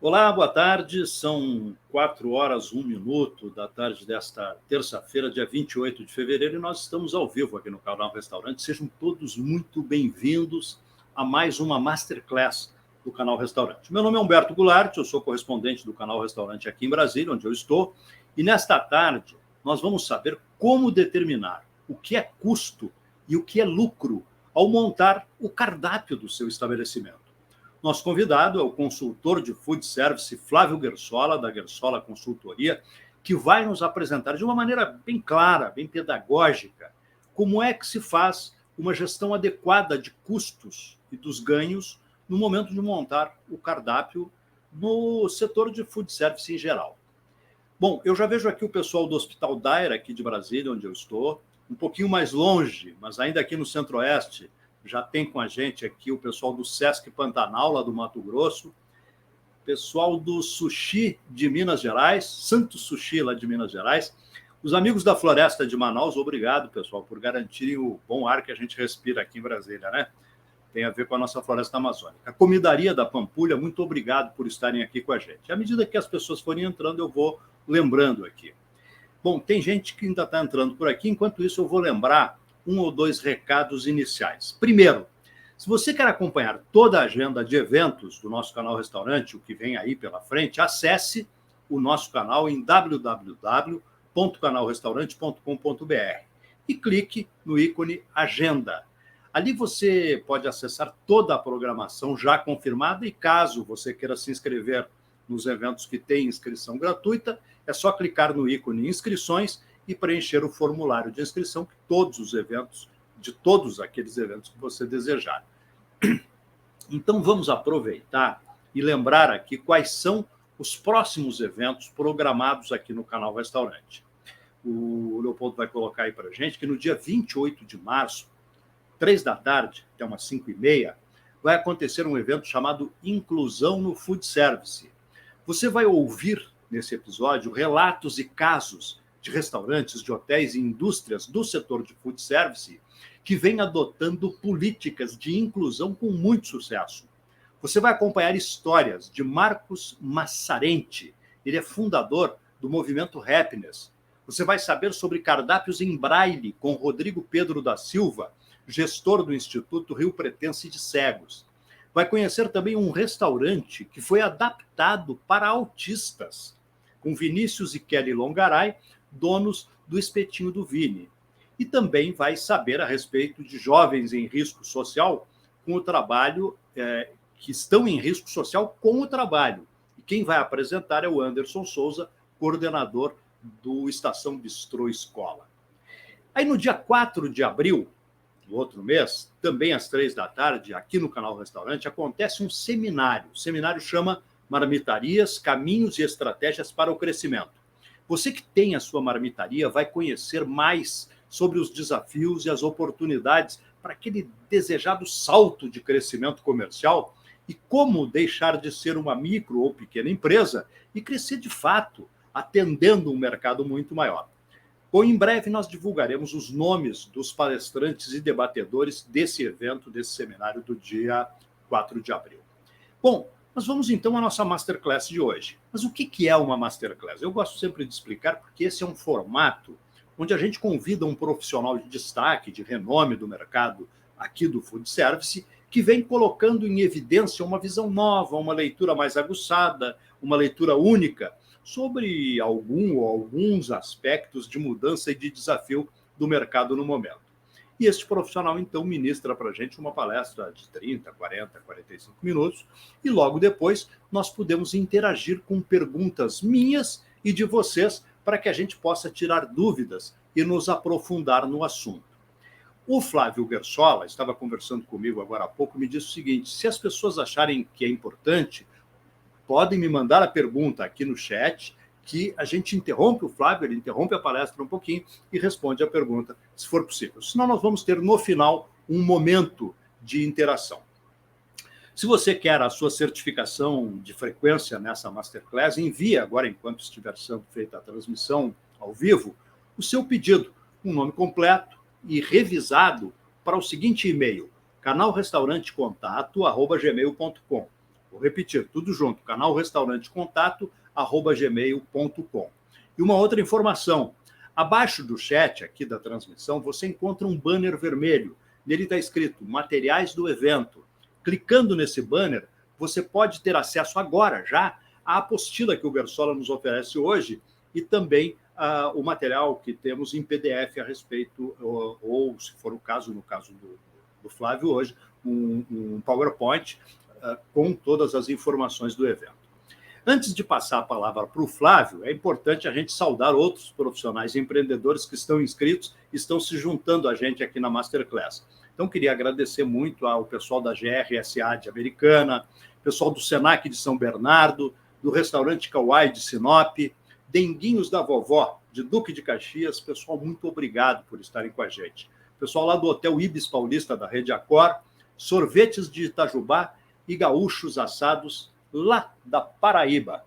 Olá, boa tarde. São 4h01 da tarde desta terça-feira, dia 28 de fevereiro, e nós estamos ao vivo aqui no canal Restaurante. Sejam todos muito bem-vindos a mais uma Masterclass do canal Restaurante. Meu nome é Humberto Goulart, eu sou correspondente do canal Restaurante aqui em Brasília, onde eu estou, e nesta tarde nós vamos saber como determinar o que é custo e o que é lucro ao montar o cardápio do seu estabelecimento. Nosso convidado é o consultor de food service Flávio Guersola, da Guersola Consultoria, que vai nos apresentar de uma maneira bem clara, bem pedagógica, como é que se faz uma gestão adequada de custos e dos ganhos no momento de montar o cardápio no setor de food service em geral. Bom, eu já vejo aqui o pessoal do Hospital Daira, aqui de Brasília, onde eu estou, um pouquinho mais longe, mas ainda aqui no Centro-Oeste. Já tem com a gente aqui o pessoal do Sesc Pantanal, lá do Mato Grosso, pessoal do Sushi de Minas Gerais, Santo Sushi, lá de Minas Gerais, os amigos da Floresta de Manaus. Obrigado, pessoal, por garantirem o bom ar que a gente respira aqui em Brasília, né? Tem a ver com a nossa floresta amazônica. A Comidaria da Pampulha, muito obrigado por estarem aqui com a gente. À medida que as pessoas forem entrando, eu vou lembrando aqui. Bom, tem gente que ainda está entrando por aqui, enquanto isso eu vou lembrar um ou dois recados iniciais. Primeiro, se você quer acompanhar toda a agenda de eventos do nosso canal Restaurante, o que vem aí pela frente, acesse o nosso canal em www.canalrestaurante.com.br e clique no ícone Agenda. Ali você pode acessar toda a programação já confirmada e, caso você queira se inscrever nos eventos que têm inscrição gratuita, é só clicar no ícone Inscrições e preencher o formulário de inscrição de todos os eventos, de todos aqueles eventos que você desejar. Então, vamos aproveitar e lembrar aqui quais são os próximos eventos programados aqui no canal Restaurante. O Leopoldo vai colocar aí para a gente que no dia 28 de março, 3 da tarde, até umas 5h30, vai acontecer um evento chamado Inclusão no Food Service. Você vai ouvir, nesse episódio, relatos e casos de restaurantes, de hotéis e indústrias do setor de food service que vêm adotando políticas de inclusão com muito sucesso. Você vai acompanhar histórias de Marcos Massarenti, ele é fundador do movimento Happiness. Você vai saber sobre cardápios em braille com Rodrigo Pedro da Silva, gestor do Instituto Rio Pretense de Cegos. Vai conhecer também um restaurante que foi adaptado para autistas, com Vinícius e Kelly Longaray, donos do Espetinho do Vini. E também vai saber a respeito de jovens em risco social com o trabalho, que estão em risco social com o trabalho. E quem vai apresentar é o Anderson Souza, coordenador do Estação Bistrô Escola. Aí no dia 4 de abril, no outro mês, também às 3 da tarde, aqui no canal Restaurante, acontece um seminário. O seminário chama Marmitarias, Caminhos e Estratégias para o Crescimento. Você que tem a sua marmitaria vai conhecer mais sobre os desafios e as oportunidades para aquele desejado salto de crescimento comercial e como deixar de ser uma micro ou pequena empresa e crescer de fato, atendendo um mercado muito maior. Bom, em breve nós divulgaremos os nomes dos palestrantes e debatedores desse evento, desse seminário do dia 4 de abril. Bom, mas vamos então à nossa Masterclass de hoje. Mas o que é uma Masterclass? Eu gosto sempre de explicar porque esse é um formato onde a gente convida um profissional de destaque, de renome do mercado aqui do food service, que vem colocando em evidência uma visão nova, uma leitura mais aguçada, uma leitura única sobre algum ou alguns aspectos de mudança e de desafio do mercado no momento. E este profissional, então, ministra para a gente uma palestra de 30, 40, 45 minutos, e logo depois nós podemos interagir com perguntas minhas e de vocês para que a gente possa tirar dúvidas e nos aprofundar no assunto. O Flávio Guersola estava conversando comigo agora há pouco, me disse o seguinte: se as pessoas acharem que é importante, podem me mandar a pergunta aqui no chat, que a gente interrompe o Flávio, ele interrompe a palestra um pouquinho e responde a pergunta, se for possível. Senão nós vamos ter, no final, um momento de interação. Se você quer a sua certificação de frequência nessa Masterclass, envie agora, enquanto estiver sendo feita a transmissão ao vivo, o seu pedido, um nome completo e revisado para o seguinte e-mail: canalrestaurantecontato@gmail.com. Vou repetir, tudo junto, canalrestaurantecontato@gmail.com. E uma outra informação, abaixo do chat aqui da transmissão, você encontra um banner vermelho. Nele está escrito materiais do evento. Clicando nesse banner, você pode ter acesso agora já à apostila que o Guerçola nos oferece hoje e também o material que temos em PDF a respeito, ou se for o caso, no caso do Flávio hoje, um PowerPoint com todas as informações do evento. Antes de passar a palavra para o Flávio, é importante a gente saudar outros profissionais e empreendedores que estão inscritos e estão se juntando a gente aqui na Masterclass. Então, queria agradecer muito ao pessoal da GRSA de Americana, pessoal do Senac de São Bernardo, do restaurante Kauai de Sinop, Denguinhos da Vovó, de Duque de Caxias. Pessoal, muito obrigado por estarem com a gente. Pessoal lá do Hotel Ibis Paulista, da Rede Accor, Sorvetes de Itajubá e Gaúchos Assados, lá da Paraíba.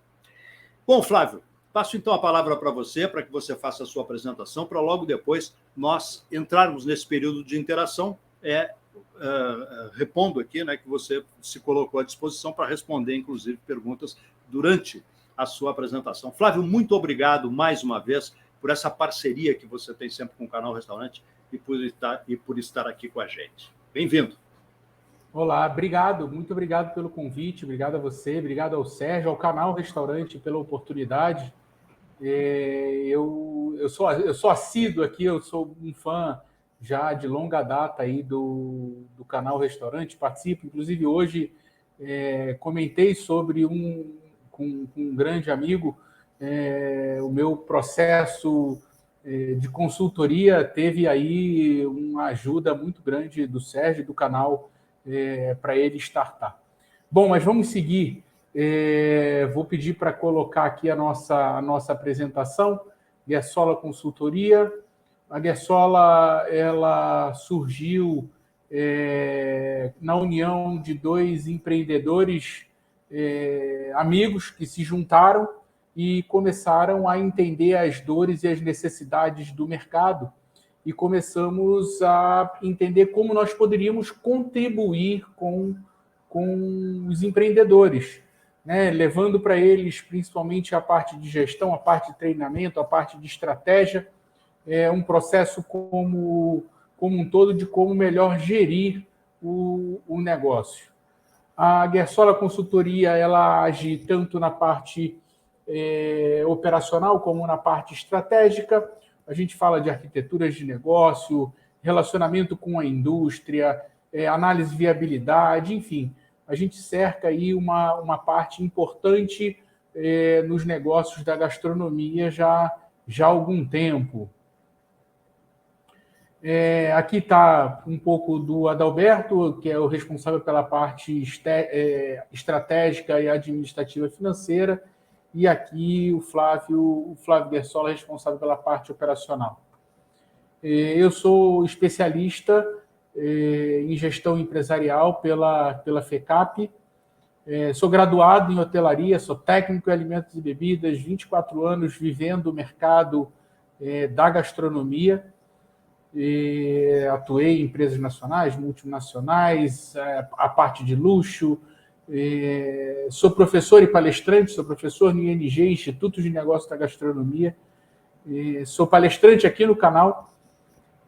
Bom, Flávio, passo então a palavra para você, para que você faça a sua apresentação, para logo depois nós entrarmos nesse período de interação, repondo aqui, né, que você se colocou à disposição para responder, inclusive, perguntas durante a sua apresentação. Flávio, muito obrigado mais uma vez por essa parceria que você tem sempre com o Canal Restaurante e por estar aqui com a gente. Bem-vindo. Olá, obrigado, muito obrigado pelo convite, obrigado a você, obrigado ao Sérgio, ao Canal Restaurante pela oportunidade. Eu sou assíduo aqui, eu sou um fã já de longa data aí do Canal Restaurante, participo, inclusive hoje comentei sobre com um grande amigo, o meu processo de consultoria teve aí uma ajuda muito grande do Sérgio, do canal, para ele startar. Bom, mas vamos seguir. Vou pedir para colocar aqui a nossa apresentação, Guerçola Consultoria. A Guerçola, ela surgiu na união de dois empreendedores amigos que se juntaram e começaram a entender as dores e as necessidades do mercado, e começamos a entender como nós poderíamos contribuir com os empreendedores, né? Levando para eles principalmente a parte de gestão, a parte de treinamento, a parte de estratégia, um processo como um todo de como melhor gerir o negócio. A Guerçola Consultoria, ela age tanto na parte operacional como na parte estratégica. A gente fala de arquiteturas de negócio, relacionamento com a indústria, análise de viabilidade, enfim. A gente cerca aí uma parte importante nos negócios da gastronomia já há algum tempo. Aqui está um pouco do Adalberto, que é o responsável pela parte estratégica e administrativa financeira, e aqui o Flávio Guerçola, responsável pela parte operacional. Eu sou especialista em gestão empresarial pela FECAP, sou graduado em hotelaria, sou técnico em alimentos e bebidas, 24 anos vivendo o mercado da gastronomia, atuei em empresas nacionais, multinacionais, a parte de luxo. Sou professor e palestrante, sou professor no ING, Instituto de Negócios da Gastronomia. Sou palestrante aqui no canal.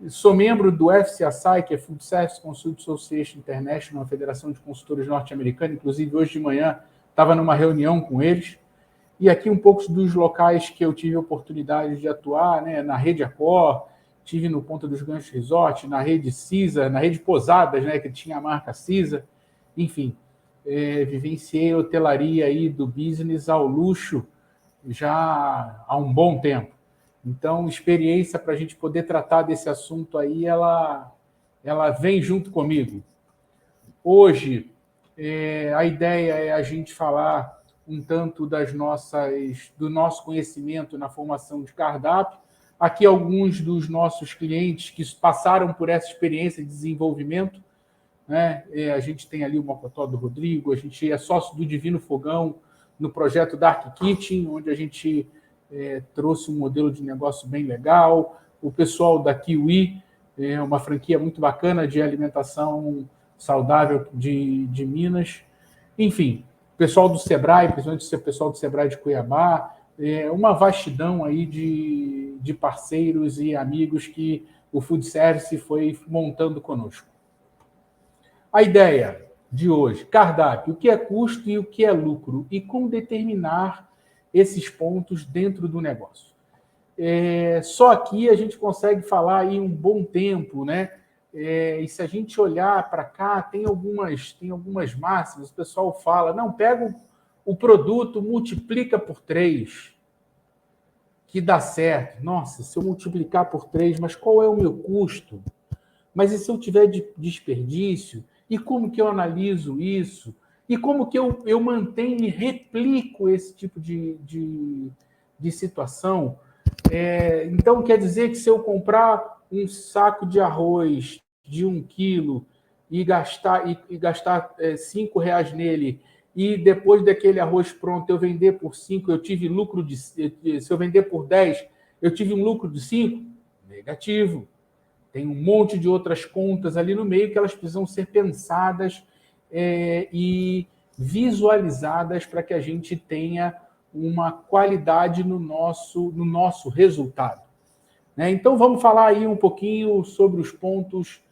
Sou membro do FCSI, que é Food Service Consult Association International, uma federação de consultores norte-americana. Inclusive, hoje de manhã estava numa reunião com eles. E aqui um pouco dos locais que eu tive a oportunidade de atuar, né? Na Rede Accor, tive no Ponta dos Ganchos Resort, na Rede Cisa, na Rede Posadas, né? Que tinha a marca Cisa. Enfim, vivenciei a hotelaria aí do business ao luxo já há um bom tempo. Então, experiência para a gente poder tratar desse assunto aí, ela vem junto comigo. Hoje, a ideia é a gente falar um tanto do nosso conhecimento na formação de cardápio. Aqui alguns dos nossos clientes que passaram por essa experiência de desenvolvimento, né? A gente tem ali o Mocotó do Rodrigo, a gente é sócio do Divino Fogão no projeto Dark Kitchen, onde a gente trouxe um modelo de negócio bem legal. O pessoal da Kiwi, uma franquia muito bacana de alimentação saudável de Minas. Enfim, pessoal do Sebrae, principalmente o pessoal do Sebrae de Cuiabá, uma vastidão aí de parceiros e amigos que o Food Service foi montando conosco. A ideia de hoje, cardápio, o que é custo e o que é lucro, e como determinar esses pontos dentro do negócio. Só aqui a gente consegue falar aí um bom tempo, né? E se a gente olhar para cá, tem algumas máximas, o pessoal fala, não, pega o produto, multiplica por 3, que dá certo. Nossa, se eu multiplicar por 3, mas qual é o meu custo? Mas e se eu tiver desperdício? E como que eu analiso isso? E como que eu mantenho e replico esse tipo de situação? Então, quer dizer que se eu comprar um saco de arroz de 1 quilo e gastar R$ 5 nele, e depois daquele arroz pronto eu vender por 5, eu tive lucro se eu vender por 10, eu tive um lucro de 5? Negativo. Tem um monte de outras contas ali no meio que elas precisam ser pensadas e visualizadas para que a gente tenha uma qualidade no nosso resultado. Né? Então, vamos falar aí um pouquinho sobre os pontos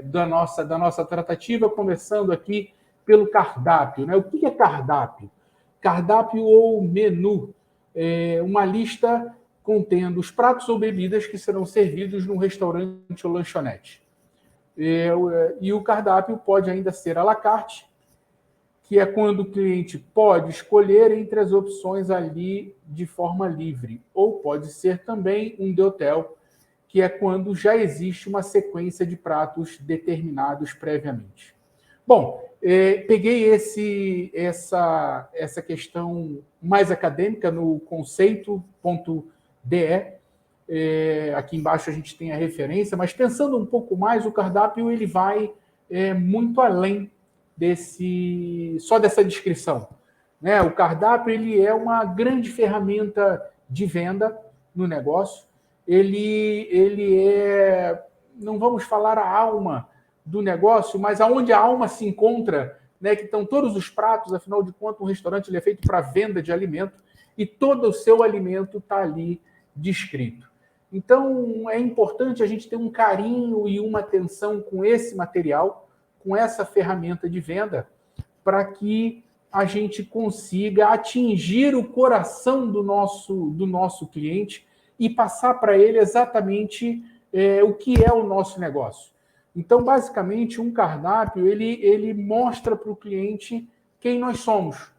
da nossa tratativa, começando aqui pelo cardápio. Né? O que é cardápio? Cardápio ou menu, uma lista contendo os pratos ou bebidas que serão servidos num restaurante ou lanchonete. E o cardápio pode ainda ser à la carte, que é quando o cliente pode escolher entre as opções ali de forma livre, ou pode ser também um de hotel, que é quando já existe uma sequência de pratos determinados previamente. Bom, peguei essa questão mais acadêmica no conceito.de. Aqui embaixo a gente tem a referência, mas pensando um pouco mais, o cardápio ele vai muito além só dessa descrição. Né? O cardápio ele é uma grande ferramenta de venda no negócio. Ele é, não vamos falar a alma do negócio, mas aonde a alma se encontra, né, que estão todos os pratos, afinal de contas, um restaurante ele é feito para venda de alimento e todo o seu alimento está ali descrito. Então, é importante a gente ter um carinho e uma atenção com esse material, com essa ferramenta de venda, para que a gente consiga atingir o coração do nosso cliente e passar para ele exatamente o que é o nosso negócio. Então, basicamente, um cardápio ele mostra para o cliente quem nós somos.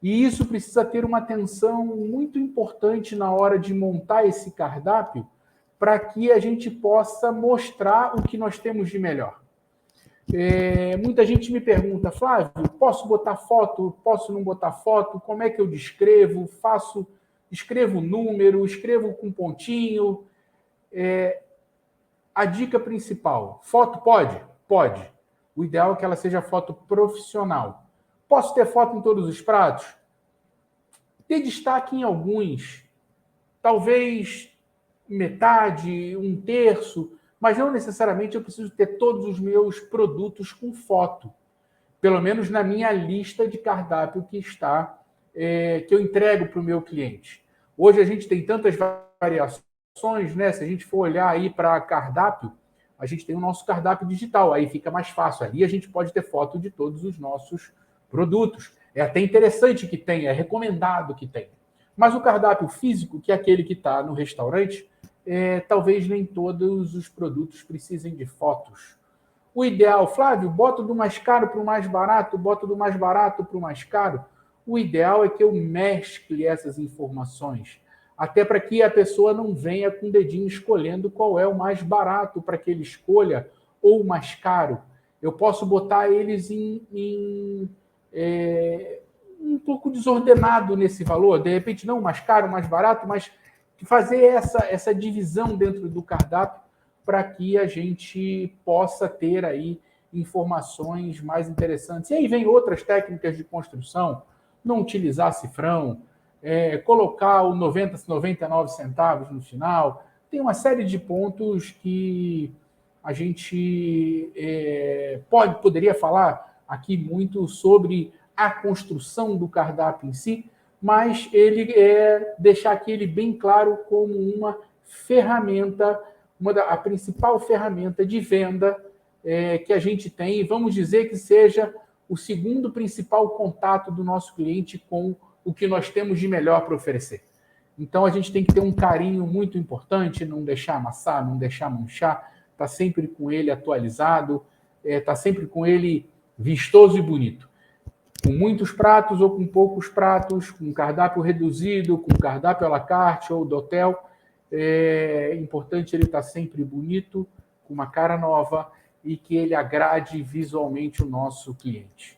E isso precisa ter uma atenção muito importante na hora de montar esse cardápio para que a gente possa mostrar o que nós temos de melhor. Muita gente me pergunta, Flávio, posso botar foto? Posso não botar foto? Como é que eu descrevo? Escrevo número, escrevo com pontinho. A dica principal, foto pode? Pode. O ideal é que ela seja foto profissional. Posso ter foto em todos os pratos? Ter destaque em alguns. Talvez metade, 1/3, mas não necessariamente eu preciso ter todos os meus produtos com foto. Pelo menos na minha lista de cardápio que eu entrego para o meu cliente. Hoje a gente tem tantas variações, né? Se a gente for olhar aí para cardápio, a gente tem o nosso cardápio digital, aí fica mais fácil. Ali a gente pode ter foto de todos os nossos produtos. É até interessante que tenha, é recomendado que tenha. Mas o cardápio físico, que é aquele que está no restaurante, talvez nem todos os produtos precisem de fotos. O ideal, Flávio, bota do mais caro para o mais barato, bota do mais barato para o mais caro. O ideal é que eu mescle essas informações, até para que a pessoa não venha com o dedinho escolhendo qual é o mais barato para que ele escolha ou o mais caro. Eu posso botar eles um pouco desordenado nesse valor, de repente não mais caro, mais barato, mas fazer essa divisão dentro do cardápio para que a gente possa ter aí informações mais interessantes. E aí vem outras técnicas de construção, não utilizar cifrão, colocar o 99 centavos no final. Tem uma série de pontos que a gente poderia falar aqui muito sobre a construção do cardápio em si, mas ele deixar aqui ele bem claro como uma ferramenta, a principal ferramenta de venda que a gente tem, e vamos dizer que seja o segundo principal contato do nosso cliente com o que nós temos de melhor para oferecer. Então, a gente tem que ter um carinho muito importante, não deixar amassar, não deixar manchar, estar sempre com ele atualizado, estar sempre com ele vistoso e bonito. Com muitos pratos ou com poucos pratos, com cardápio reduzido, com cardápio à la carte ou do hotel. É importante ele estar sempre bonito, com uma cara nova e que ele agrade visualmente o nosso cliente.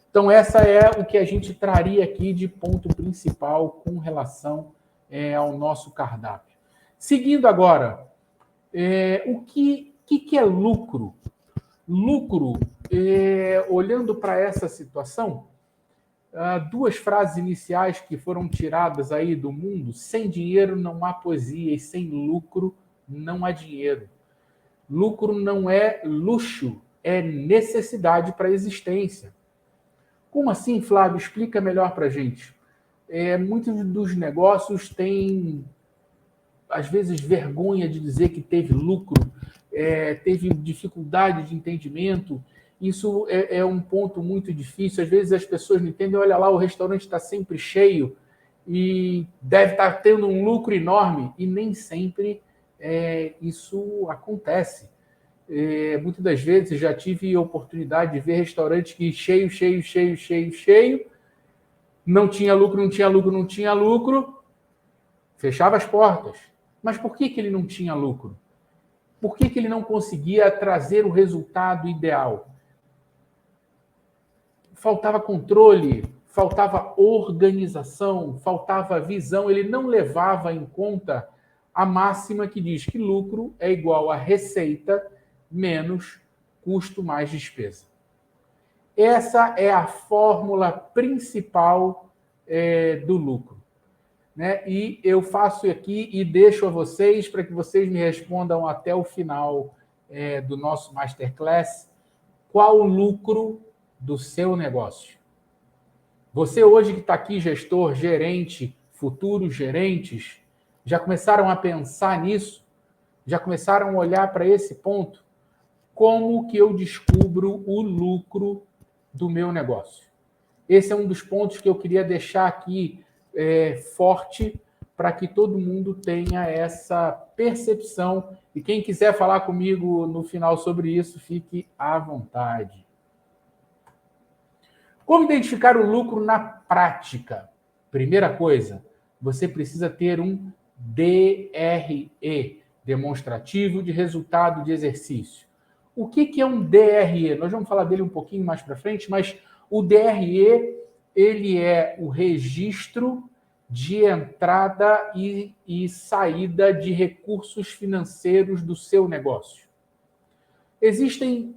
Então, essa é o que a gente traria aqui de ponto principal com relação ao nosso cardápio. Seguindo agora, o que é lucro? Lucro, olhando para essa situação, duas frases iniciais que foram tiradas aí do mundo: sem dinheiro não há poesia e sem lucro não há dinheiro. Lucro não é luxo, é necessidade para a existência. Como assim, Flávio? Explica melhor para a gente. Muitos dos negócios têm, às vezes, vergonha de dizer que teve lucro, teve dificuldade de entendimento. Isso é um ponto muito difícil. Às vezes as pessoas não entendem. Olha lá, o restaurante está sempre cheio e deve estar tendo um lucro enorme. E nem sempre isso acontece. Muitas das vezes já tive a oportunidade de ver restaurantes que cheio, não tinha lucro, fechava as portas. Mas por que ele não tinha lucro? Por que ele não conseguia trazer o resultado ideal? Faltava controle, faltava organização, faltava visão. Ele não levava em conta a máxima que diz que lucro é igual a receita menos custo mais despesa. Essa é a fórmula principal do lucro. Né? E eu faço aqui e deixo a vocês para que vocês me respondam até o final do nosso Masterclass qual o lucro do seu negócio. Você hoje que está aqui, gestor, gerente, futuros gerentes, já começaram a pensar nisso? Já começaram a olhar para esse ponto? Como que eu descubro o lucro do meu negócio? Esse é um dos pontos que eu queria deixar aqui forte para que todo mundo tenha essa percepção. E quem quiser falar comigo no final sobre isso, fique à vontade. Como identificar o lucro na prática? Primeira coisa, você precisa ter um DRE, demonstrativo de resultado de exercício. O que é um DRE? Nós vamos falar dele um pouquinho mais para frente, mas o DRE ele é o registro de entrada e saída de recursos financeiros do seu negócio. Existem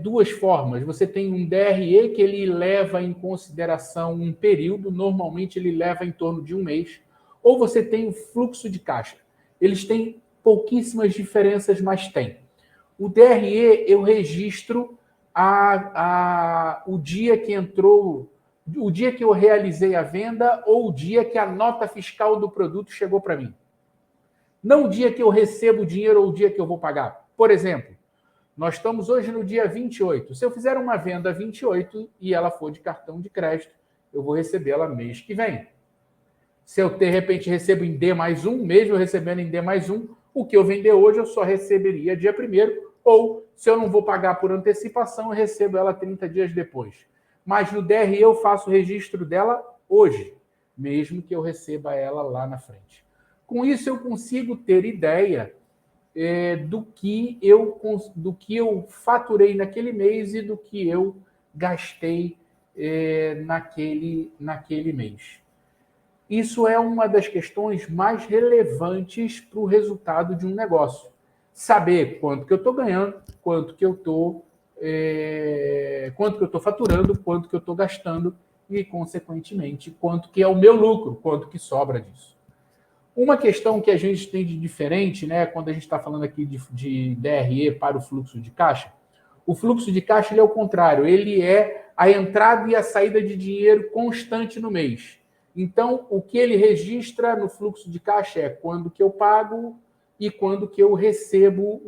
duas formas. Você tem um DRE que ele leva em consideração um período, normalmente ele leva em torno de um mês, ou você tem o fluxo de caixa. Eles têm pouquíssimas diferenças, mas tem. O DRE eu registro o dia que entrou, o dia que eu realizei a venda ou o dia que a nota fiscal do produto chegou para mim. Não o dia que eu recebo o dinheiro ou o dia que eu vou pagar. Por exemplo, nós estamos hoje no dia 28. Se eu fizer uma venda 28 e ela for de cartão de crédito, eu vou recebê-la mês que vem. Se eu, de repente, recebo em D mais um, mesmo recebendo em D mais um, o que eu vender hoje eu só receberia dia 1º, ou se eu não vou pagar por antecipação, eu recebo ela 30 dias depois. Mas no DRE eu faço o registro dela hoje, mesmo que eu receba ela lá na frente. Com isso eu consigo ter ideia do que eu faturei naquele mês e do que eu gastei naquele mês. Isso é uma das questões mais relevantes para o resultado de um negócio. Saber quanto que eu estou ganhando, quanto que eu estou faturando, quanto que eu estou gastando e, consequentemente, quanto que é o meu lucro, quanto que sobra disso. Uma questão que a gente tem de diferente, né, quando a gente está falando aqui de DRE para o fluxo de caixa, O fluxo de caixa ele é o contrário, ele é a entrada e a saída de dinheiro constante no mês. Então, o que ele registra no fluxo de caixa é quando que eu pago e quando que eu recebo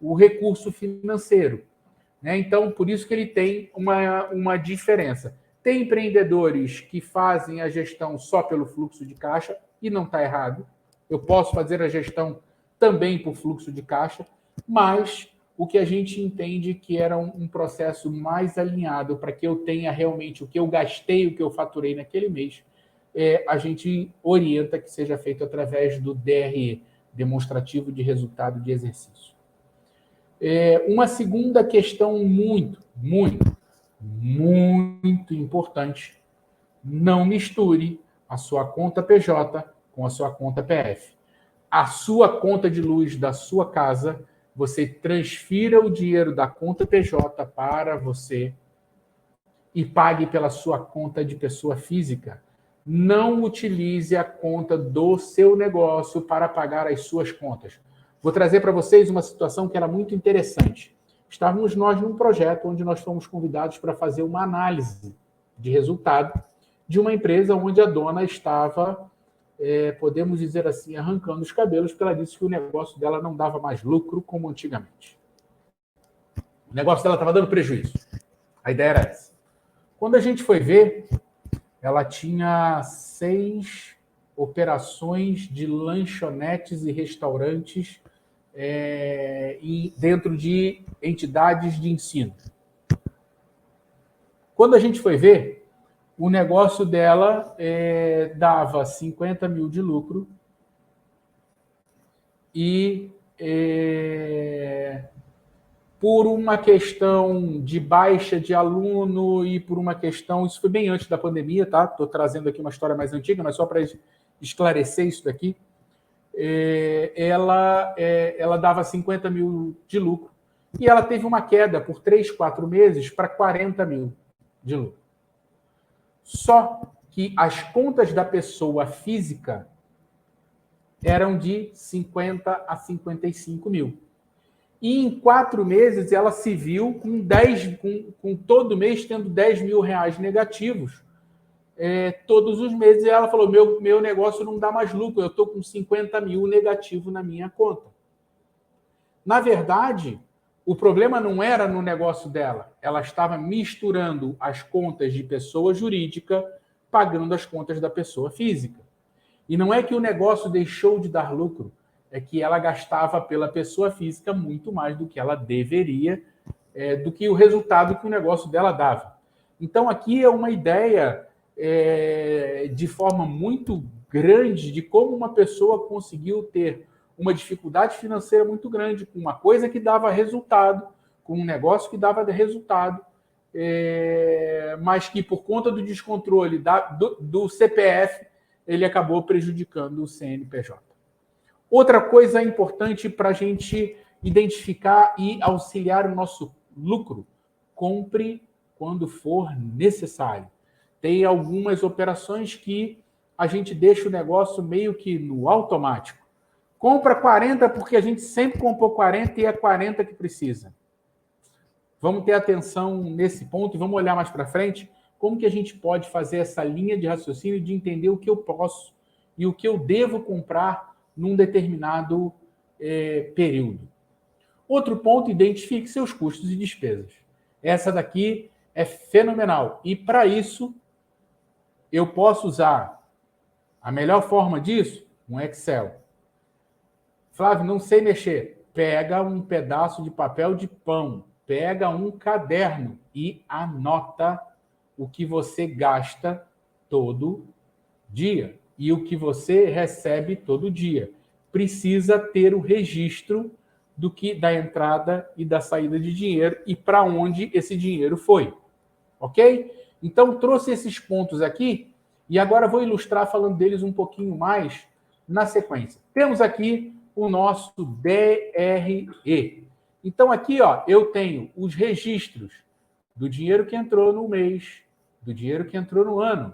o recurso financeiro. Né? Então, por isso que ele tem uma diferença. Tem empreendedores que fazem a gestão só pelo fluxo de caixa, e não está errado. Eu posso fazer a gestão também por fluxo de caixa, mas o que a gente entende que era um processo mais alinhado para que eu tenha realmente o que eu gastei, o que eu faturei naquele mês, a gente orienta que seja feito através do DRE, Demonstrativo de Resultado de Exercício. Uma segunda questão muito importante: não misture a sua conta PJ com a sua conta PF. A sua conta de luz da sua casa, você transfira o dinheiro da conta PJ para você e pague pela sua conta de pessoa física. Não utilize a conta do seu negócio para pagar as suas contas. Vou trazer para vocês uma situação que era muito interessante. Estávamos nós num projeto onde nós fomos convidados para fazer uma análise de resultado de uma empresa onde a dona estava, podemos dizer assim, arrancando os cabelos, porque ela disse que o negócio dela não dava mais lucro como antigamente. O negócio dela estava dando prejuízo. A ideia era essa. Quando a gente foi ver, ela tinha 6 operações de lanchonetes e restaurantes dentro de entidades de ensino. Quando a gente foi ver, o negócio dela dava 50 mil de lucro e por uma questão de baixa de aluno e por uma questão... Isso foi bem antes da pandemia, tá? Estou trazendo aqui uma história mais antiga, mas só para esclarecer isso daqui. Ela dava 50 mil de lucro e ela teve uma queda por 3, 4 meses para 40 mil de lucro. Só que as contas da pessoa física eram de 50 a 55 mil. E em 4 meses ela se viu com todo mês tendo 10 mil reais negativos. Todos os meses ela falou, meu negócio não dá mais lucro, eu estou com 50 mil negativo na minha conta. Na verdade, o problema não era no negócio dela, ela estava misturando as contas de pessoa jurídica pagando as contas da pessoa física. E não é que o negócio deixou de dar lucro, é que ela gastava pela pessoa física muito mais do que ela deveria, do que o resultado que o negócio dela dava. Então, aqui é uma ideia de forma muito grande de como uma pessoa conseguiu ter uma dificuldade financeira muito grande com uma coisa que dava resultado, com um negócio que dava resultado, mas que por conta do descontrole do CPF, ele acabou prejudicando o CNPJ. Outra coisa importante para a gente identificar e auxiliar o nosso lucro: compre quando for necessário. Tem algumas operações que a gente deixa o negócio meio que no automático. Compra 40 porque a gente sempre comprou 40 e é 40 que precisa. Vamos ter atenção nesse ponto e vamos olhar mais para frente como que a gente pode fazer essa linha de raciocínio de entender o que eu posso e o que eu devo comprar num determinado período. Outro ponto: identifique seus custos e despesas. Essa daqui é fenomenal. E para isso, eu posso usar a melhor forma disso, um Excel. Flávio, não sei mexer. Pega um pedaço de papel de pão, pega um caderno e anota o que você gasta todo dia e o que você recebe todo dia. Precisa ter o registro da entrada e da saída de dinheiro e para onde esse dinheiro foi. Ok? Então, trouxe esses pontos aqui e agora vou ilustrar falando deles um pouquinho mais na sequência. Temos aqui o nosso DRE. Então, aqui eu tenho os registros do dinheiro que entrou no mês, do dinheiro que entrou no ano.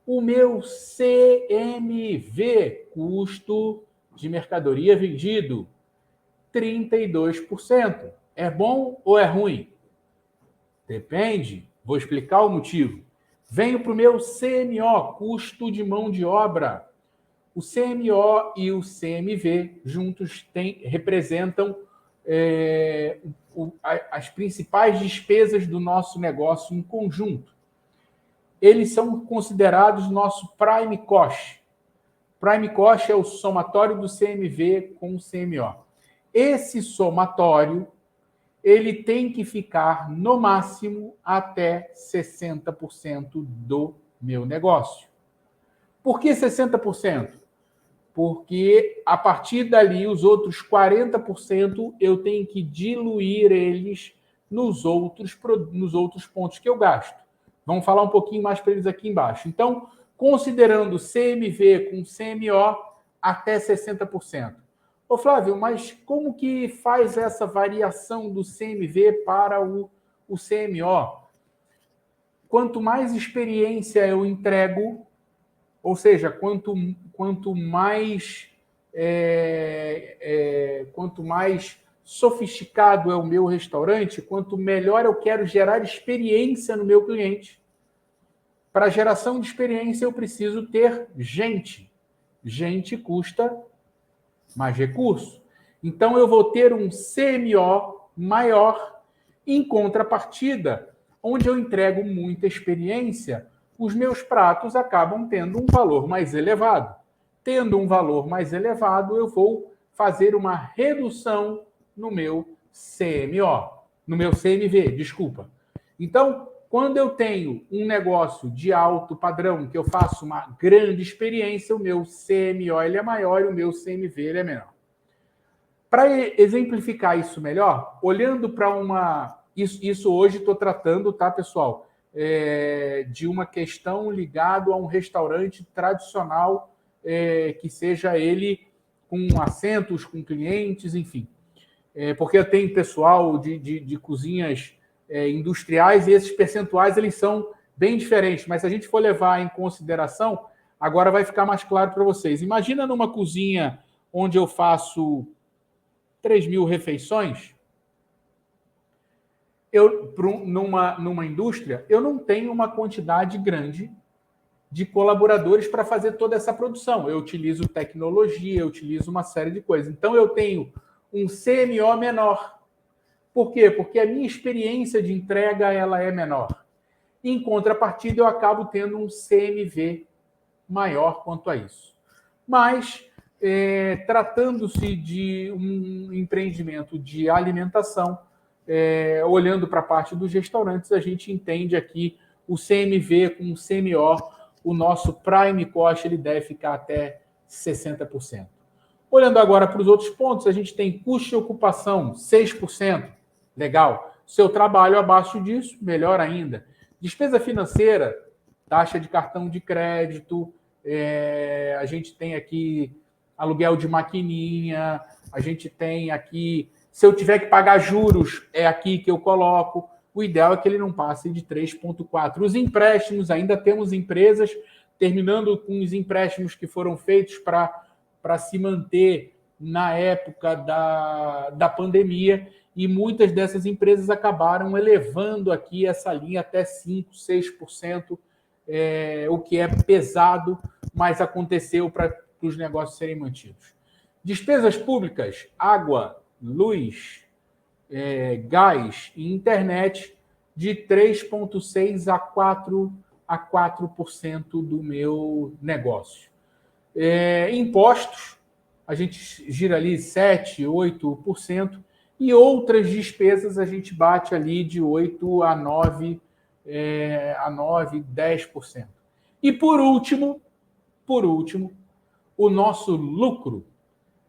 O meu CMV, custo de mercadoria vendido, 32%. É bom ou é ruim? Depende. Vou explicar o motivo. Venho para o meu CMO, custo de mão de obra. O CMO e o CMV juntos representam as principais despesas do nosso negócio em conjunto. Eles são considerados nosso prime cost. Prime cost é o somatório do CMV com o CMO. Esse somatório ele tem que ficar no máximo até 60% do meu negócio. Por que 60%? Porque a partir dali, os outros 40% eu tenho que diluir eles nos outros pontos que eu gasto. Vamos falar um pouquinho mais para eles aqui embaixo. Então, considerando CMV com CMO, até 60%. Ô Flávio, mas como que faz essa variação do CMV para o CMO? Quanto mais experiência eu entrego, ou seja, quanto mais sofisticado é o meu restaurante, quanto melhor eu quero gerar experiência no meu cliente. Para geração de experiência, eu preciso ter gente. Gente custa mais recurso. Então, eu vou ter um CMO maior. Em contrapartida, onde eu entrego muita experiência, os meus pratos acabam tendo um valor mais elevado. Tendo um valor mais elevado, eu vou fazer uma redução no meu CMO, no meu CMV, desculpa. Então, quando eu tenho um negócio de alto padrão, que eu faço uma grande experiência, o meu CMO ele é maior e o meu CMV ele é menor. Para exemplificar isso melhor, olhando para uma... Isso hoje estou tratando, tá, pessoal? De uma questão ligada a um restaurante tradicional, que seja ele com assentos, com clientes, enfim. Porque eu tenho pessoal de cozinhas industriais e esses percentuais eles são bem diferentes. Mas se a gente for levar em consideração, agora vai ficar mais claro para vocês. Imagina numa cozinha onde eu faço 3.000 refeições, numa indústria, eu não tenho uma quantidade grande de colaboradores para fazer toda essa produção. Eu utilizo tecnologia, eu utilizo uma série de coisas. Então, eu tenho um CMO menor. Por quê? Porque a minha experiência de entrega ela é menor. Em contrapartida, eu acabo tendo um CMV maior quanto a isso. Mas, tratando-se de um empreendimento de alimentação, olhando para a parte dos restaurantes, a gente entende aqui o CMV com o CMO, o nosso prime cost ele deve ficar até 60%. Olhando agora para os outros pontos, a gente tem custo de ocupação, 6%. Legal. Seu trabalho abaixo disso, melhor ainda. Despesa financeira, taxa de cartão de crédito, a gente tem aqui aluguel de maquininha, a gente tem aqui... Se eu tiver que pagar juros, é aqui que eu coloco. O ideal é que ele não passe de 3,4. Os empréstimos, ainda temos empresas terminando com os empréstimos que foram feitos para se manter na época da pandemia, e muitas dessas empresas acabaram elevando aqui essa linha até 5%, 6%, o que é pesado, mas aconteceu para os negócios serem mantidos. Despesas públicas, água, luz, gás e internet, de 3,6% a 4% do meu negócio. Impostos, a gente gira ali 7%, 8%, e outras despesas a gente bate ali de 8% a 9%, 10%. E por último, o nosso lucro,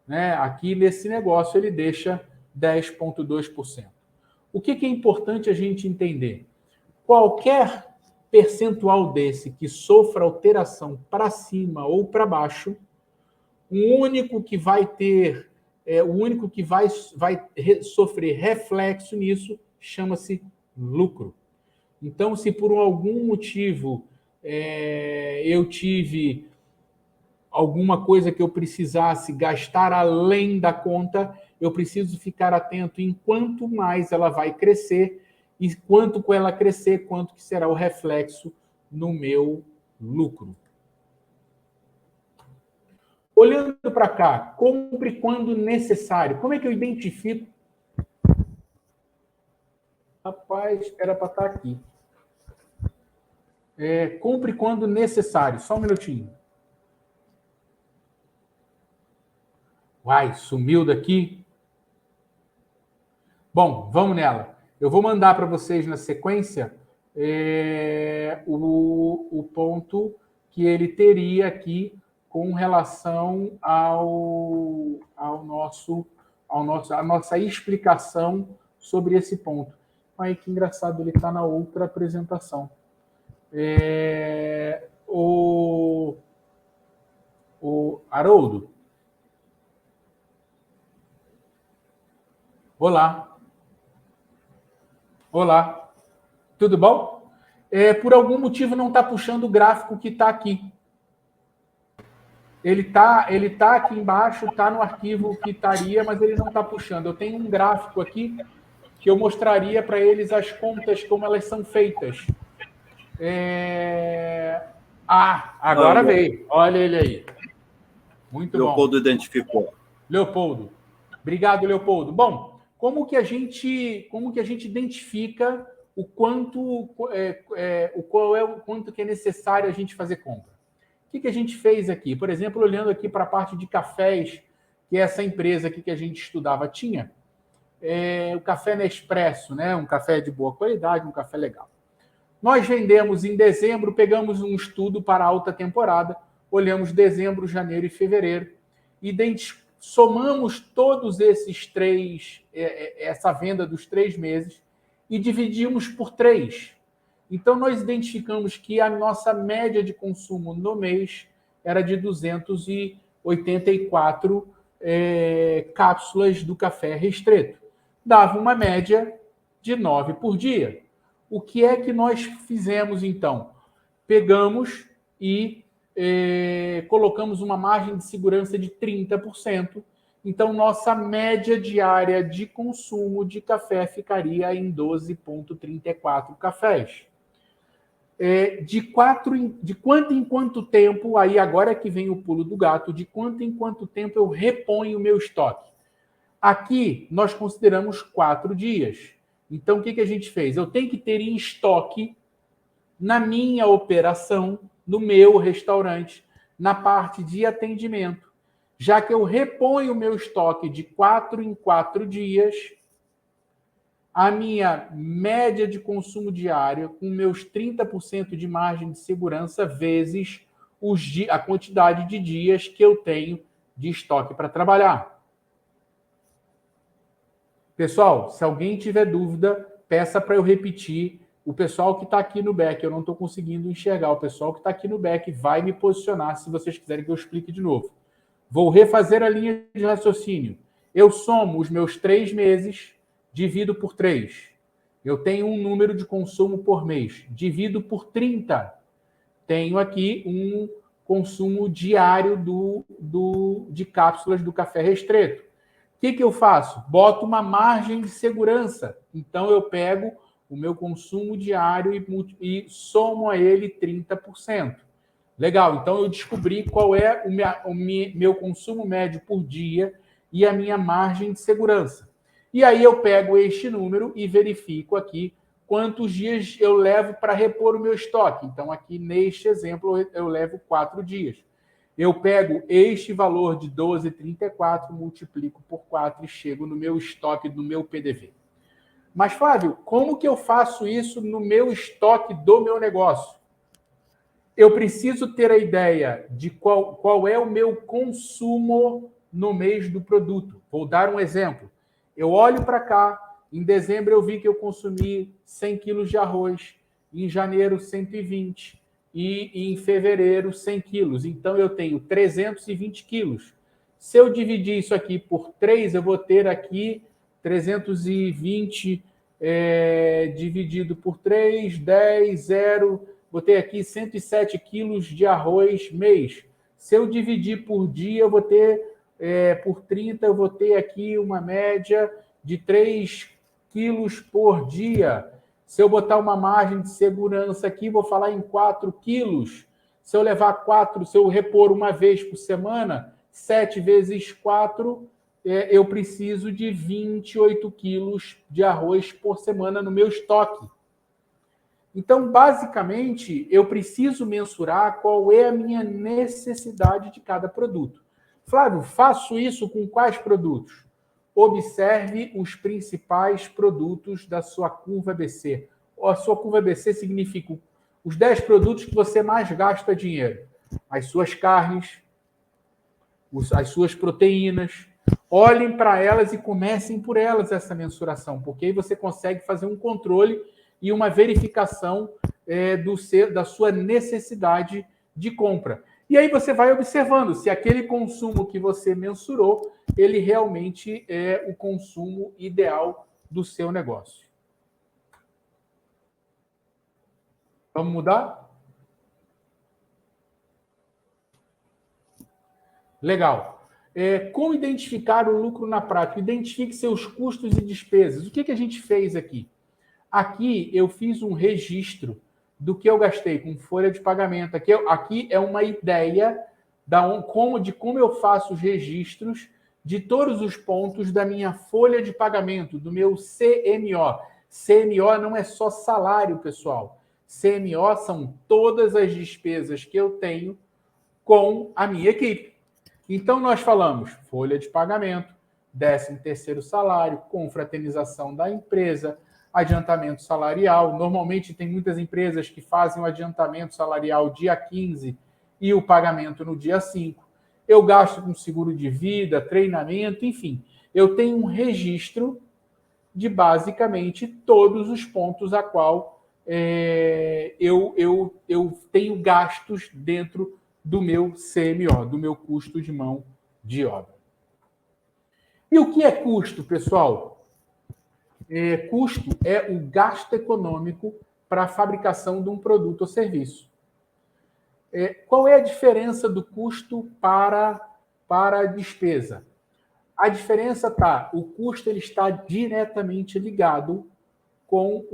né, aqui nesse negócio ele deixa 10,2%. O que é importante a gente entender? Qualquer percentual desse que sofra alteração para cima ou para baixo, o único que vai sofrer reflexo nisso chama-se lucro. Então, se por algum motivo eu tive alguma coisa que eu precisasse gastar além da conta, eu preciso ficar atento em quanto mais ela vai crescer e quanto com ela crescer, quanto que será o reflexo no meu lucro. Olhando para cá, compre quando necessário. Como é que eu identifico? Rapaz, era para estar aqui. Compre quando necessário. Só um minutinho. Uai, sumiu daqui. Bom, vamos nela. Eu vou mandar para vocês na sequência o ponto que ele teria aqui com relação à nossa explicação sobre esse ponto. Aí que engraçado, ele está na outra apresentação. O Haroldo. Olá. Tudo bom? Por algum motivo não está puxando o gráfico que está aqui. Ele tá aqui embaixo, está no arquivo que estaria, mas ele não está puxando. Eu tenho um gráfico aqui que eu mostraria para eles as contas, como elas são feitas. Agora veio. Olha ele aí. Muito bom. Leopoldo identificou. Leopoldo. Obrigado, Leopoldo. Bom, como que a gente identifica o quanto que é necessário a gente fazer compra? O que a gente fez aqui? Por exemplo, olhando aqui para a parte de cafés, que essa empresa aqui que a gente estudava tinha, o café Nespresso, né? Um café de boa qualidade, um café legal. Nós vendemos em dezembro, pegamos um estudo para alta temporada, olhamos dezembro, janeiro e fevereiro, somamos todos esses três, essa venda dos 3 meses, e dividimos por 3. Então, nós identificamos que a nossa média de consumo no mês era de 284 cápsulas do café restrito. Dava uma média de 9 por dia. O que é que nós fizemos, então? Pegamos e colocamos uma margem de segurança de 30%. Então, nossa média diária de consumo de café ficaria em 12,34 cafés. De quanto em quanto tempo, aí agora que vem o pulo do gato, de quanto em quanto tempo eu reponho o meu estoque? Aqui nós consideramos 4 dias. Então, o que a gente fez? Eu tenho que ter em estoque, na minha operação, no meu restaurante, na parte de atendimento, já que eu reponho o meu estoque de 4 em 4 dias, a minha média de consumo diário, com meus 30% de margem de segurança, vezes a quantidade de dias que eu tenho de estoque para trabalhar. Pessoal, se alguém tiver dúvida, peça para eu repetir. O pessoal que está aqui no back, eu não estou conseguindo enxergar. O pessoal que está aqui no back vai me posicionar se vocês quiserem que eu explique de novo. Vou refazer a linha de raciocínio. Eu somo os meus 3 meses, divido por 3. Eu tenho um número de consumo por mês. Divido por 30. Tenho aqui um consumo diário de cápsulas do café restrito. O que eu faço? Boto uma margem de segurança. Então, eu pego o meu consumo diário e somo a ele 30%. Legal, então eu descobri qual é o meu consumo médio por dia e a minha margem de segurança. E aí eu pego este número e verifico aqui quantos dias eu levo para repor o meu estoque. Então, aqui neste exemplo, eu levo 4 dias. Eu pego este valor de 12,34, multiplico por 4 e chego no meu estoque, no meu PDV. Mas, Flávio, como que eu faço isso no meu estoque do meu negócio? Eu preciso ter a ideia de qual é o meu consumo no mês do produto. Vou dar um exemplo. Eu olho para cá, em dezembro eu vi que eu consumi 100 quilos de arroz, em janeiro 120 e em fevereiro 100 quilos. Então eu tenho 320 quilos. Se eu dividir isso aqui por 3, eu vou ter aqui 320 dividido por 3, 10, 0... Botei aqui 107 quilos de arroz mês. Se eu dividir por dia, eu vou ter, por 30, eu vou ter aqui uma média de 3 quilos por dia. Se eu botar uma margem de segurança aqui, vou falar em 4 quilos. Se eu levar 4, se eu repor uma vez por semana, 7 vezes 4, eu preciso de 28 quilos de arroz por semana no meu estoque. Então, basicamente, eu preciso mensurar qual é a minha necessidade de cada produto. Flávio, faço isso com quais produtos? Observe os principais produtos da sua curva ABC. A sua curva ABC significa os 10 produtos que você mais gasta dinheiro. As suas carnes, as suas proteínas. Olhem para elas e comecem por elas essa mensuração, porque aí você consegue fazer um controle e uma verificação da sua necessidade de compra. E aí você vai observando se aquele consumo que você mensurou, ele realmente é o consumo ideal do seu negócio. Vamos mudar? Legal. Como identificar o lucro na prática? Identifique seus custos e despesas. O que a gente fez aqui? Aqui eu fiz um registro do que eu gastei com folha de pagamento. Aqui é uma ideia de como eu faço os registros de todos os pontos da minha folha de pagamento, do meu CMO. CMO não é só salário, pessoal. CMO são todas as despesas que eu tenho com a minha equipe. Então, nós falamos folha de pagamento, 13º salário, confraternização da empresa, adiantamento salarial. Normalmente, tem muitas empresas que fazem o adiantamento salarial dia 15 e o pagamento no dia 5. Eu gasto com seguro de vida, treinamento, enfim. Eu tenho um registro de, basicamente, todos os pontos a qual eu tenho gastos dentro do meu CMO, do meu custo de mão de obra. E o que é custo, pessoal? Custo é o gasto econômico para a fabricação de um produto ou serviço. Qual é a diferença do custo para a despesa? A diferença o custo ele está diretamente ligado com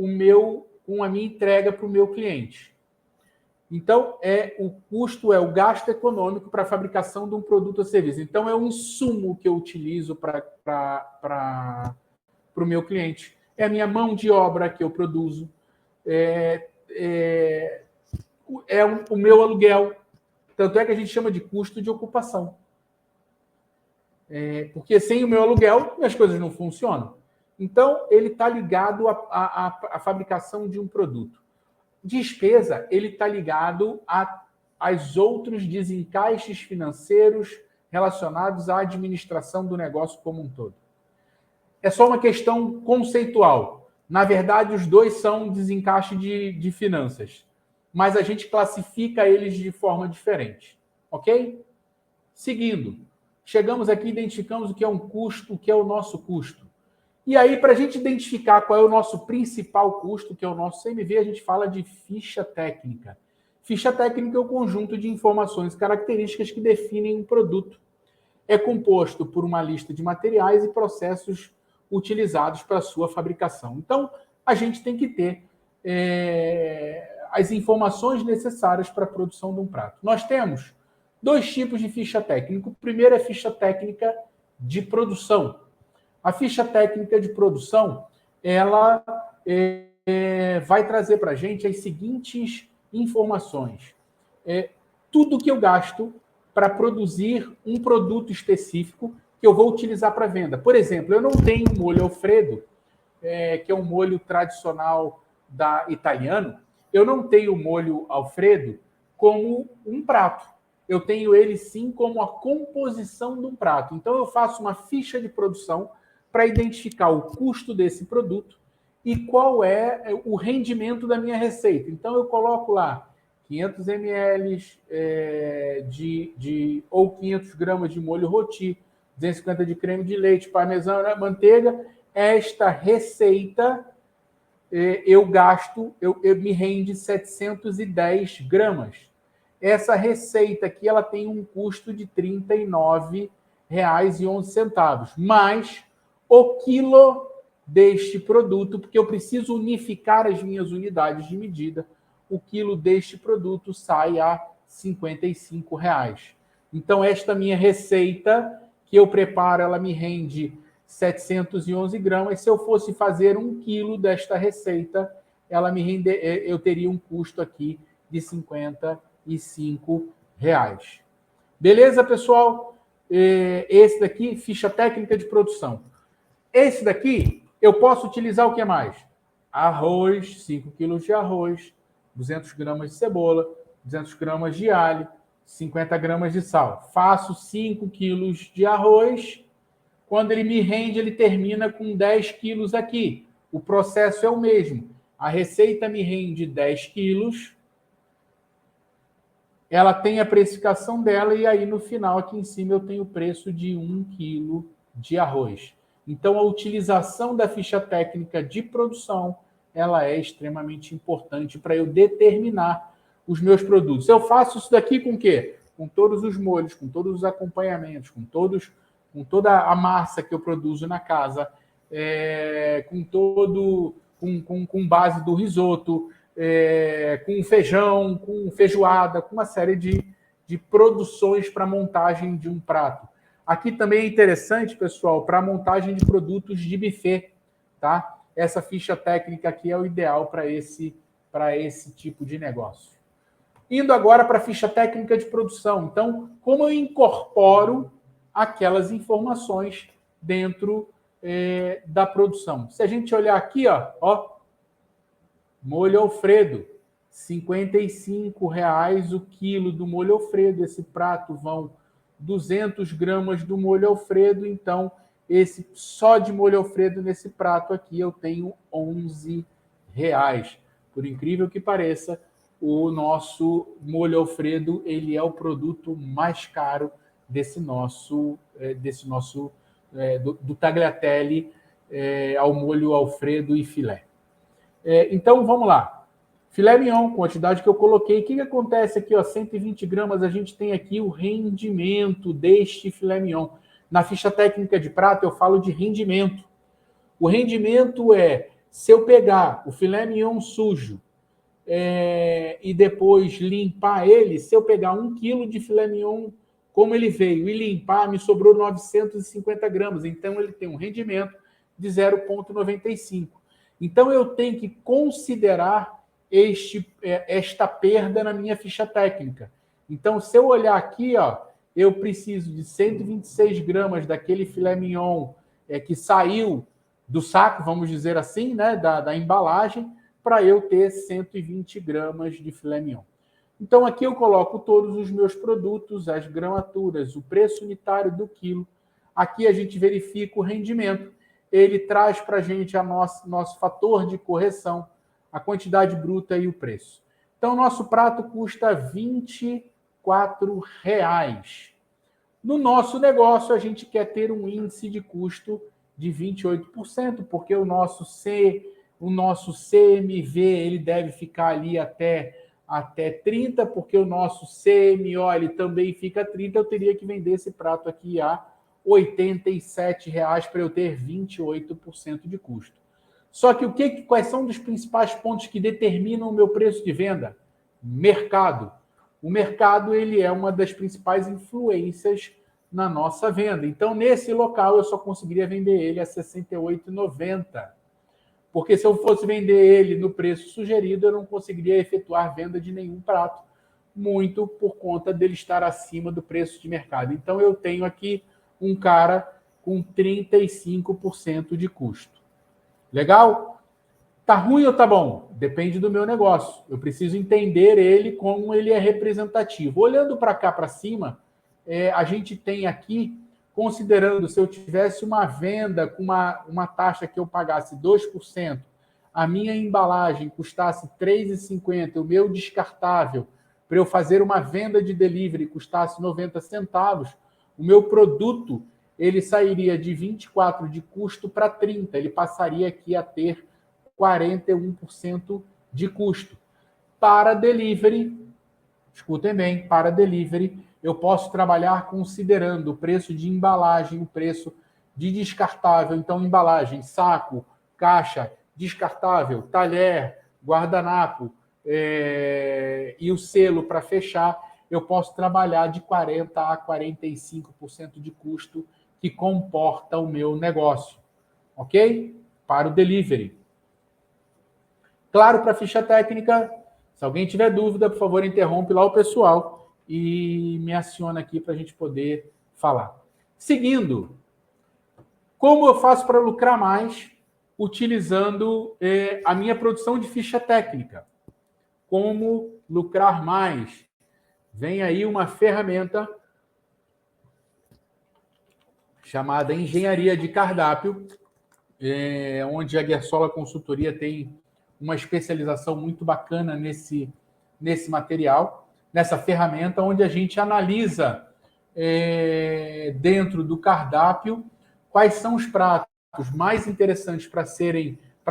a minha entrega para o meu cliente. Então, o custo é o gasto econômico para a fabricação de um produto ou serviço. Então, é um insumo que eu utilizo para o meu cliente. É a minha mão de obra que eu produzo. O meu aluguel. Tanto é que a gente chama de custo de ocupação. Porque sem o meu aluguel, as coisas não funcionam. Então, ele está ligado à fabricação de um produto. Despesa, ele está ligado aos outros desencaixes financeiros relacionados à administração do negócio como um todo. É só uma questão conceitual. Na verdade, os dois são desencaixe de finanças, mas a gente classifica eles de forma diferente. Ok? Seguindo, chegamos aqui e identificamos o que é um custo, o que é o nosso custo. E aí, para a gente identificar qual é o nosso principal custo, que é o nosso CMV, a gente fala de ficha técnica. Ficha técnica é o conjunto de informações e características que definem um produto. É composto por uma lista de materiais e processos utilizados para a sua fabricação. Então, a gente tem que ter as informações necessárias para a produção de um prato. Nós temos 2 tipos de ficha técnica. O primeiro é ficha técnica de produção. A ficha técnica de produção, ela vai trazer para a gente as seguintes informações. Tudo que eu gasto para produzir um produto específico que eu vou utilizar para venda. Por exemplo, eu não tenho molho Alfredo, que é um molho tradicional italiano. Eu não tenho molho Alfredo como um prato. Eu tenho ele, sim, como a composição de um prato. Então, eu faço uma ficha de produção para identificar o custo desse produto e qual é o rendimento da minha receita. Então, eu coloco lá 500 ml ou 500 gramas de molho roti, 250 de creme de leite, parmesão, manteiga. Esta receita me rende 710 gramas. essa receita aqui ela tem um custo de R$ 39,11, mas o quilo deste produto, porque eu preciso unificar as minhas unidades de medida, o quilo deste produto sai a R$ 55. Então, esta minha receita que eu preparo, ela me rende 711 gramas. Se eu fosse fazer 1 quilo desta receita, ela me rende, eu teria um custo aqui de R$ 55. Beleza, pessoal? Esse daqui, ficha técnica de produção. Esse daqui, eu posso utilizar o que mais? Arroz, 5 quilos de arroz, 200 gramas de cebola, 200 gramas de alho, 50 gramas de sal. Faço 5 quilos de arroz. Quando ele me rende, ele termina com 10 quilos aqui. O processo é o mesmo. A receita me rende 10 quilos. Ela tem a precificação dela e aí no final, aqui em cima, eu tenho o preço de 1 quilo de arroz. Então, a utilização da ficha técnica de produção, ela é extremamente importante para eu determinar os meus produtos. Eu faço isso daqui com o quê? Com todos os molhos, com todos os acompanhamentos, com toda a massa que eu produzo na casa, com base do risoto, com feijão, com feijoada, com uma série de produções para montagem de um prato. Aqui também é interessante, pessoal, para a montagem de produtos de buffet, tá? Essa ficha técnica aqui é o ideal para esse tipo de negócio. Indo agora para a ficha técnica de produção. Então, como eu incorporo aquelas informações dentro da produção? Se a gente olhar aqui, ó, molho Alfredo, R$ 55 o quilo do molho Alfredo. Esse prato vão 200 gramas do molho Alfredo, então só de molho Alfredo nesse prato aqui eu tenho R$ 11. Por incrível que pareça, o nosso molho Alfredo ele é o produto mais caro do tagliatelle ao molho Alfredo e filé. Então vamos lá. Filé mignon, quantidade que eu coloquei. O que acontece aqui? 120 gramas, a gente tem aqui o rendimento deste filé mignon. Na ficha técnica de prato, eu falo de rendimento. O rendimento se eu pegar o filé mignon sujo e depois limpar ele, se eu pegar 1 quilo de filé mignon como ele veio e limpar, me sobrou 950 gramas. Então, ele tem um rendimento de 0,95. Então, eu tenho que considerar esta perda na minha ficha técnica. Então, se eu olhar aqui, eu preciso de 126 gramas daquele filé mignon que saiu do saco, vamos dizer assim, né, da embalagem, para eu ter 120 gramas de filé mignon. Então, aqui eu coloco todos os meus produtos, as gramaturas, o preço unitário do quilo. Aqui a gente verifica o rendimento. Ele traz para a gente nosso fator de correção, a quantidade bruta e o preço. Então, nosso prato custa R$ 24. No nosso negócio, a gente quer ter um índice de custo de 28%, porque o nosso CMV ele deve ficar ali até 30%, porque o nosso CMO ele também fica 30%, eu teria que vender esse prato aqui a R$ 87 para eu ter 28% de custo. Só que quais são os principais pontos que determinam o meu preço de venda? Mercado. O mercado ele é uma das principais influências na nossa venda. Então, nesse local, eu só conseguiria vender ele a R$ 68,90. Porque se eu fosse vender ele no preço sugerido, eu não conseguiria efetuar venda de nenhum prato, muito por conta dele estar acima do preço de mercado. Então, eu tenho aqui um cara com 35% de custo. Legal? Tá ruim ou tá bom? Depende do meu negócio. Eu preciso entender ele como ele é representativo. Olhando para cá, para cima, a gente tem aqui, considerando se eu tivesse uma venda com uma taxa que eu pagasse 2%, a minha embalagem custasse R$ 3,50, o meu descartável, para eu fazer uma venda de delivery, custasse 90 centavos, o meu produto ele sairia de 24% de custo para 30%. Ele passaria aqui a ter 41% de custo. Para delivery, escutem bem, para delivery, eu posso trabalhar considerando o preço de embalagem, o preço de descartável. Então, embalagem, saco, caixa, descartável, talher, guardanapo e o selo para fechar, eu posso trabalhar de 40% a 45% de custo que comporta o meu negócio. Ok? Para o delivery. Claro, para a ficha técnica, se alguém tiver dúvida, por favor, interrompe lá o pessoal e me aciona aqui para a gente poder falar. Seguindo, como eu faço para lucrar mais utilizando a minha produção de ficha técnica? Como lucrar mais? Vem aí uma ferramenta chamada Engenharia de Cardápio, onde a Guersola Consultoria tem uma especialização muito bacana nesse material, nessa ferramenta, onde a gente analisa dentro do cardápio quais são os pratos mais interessantes para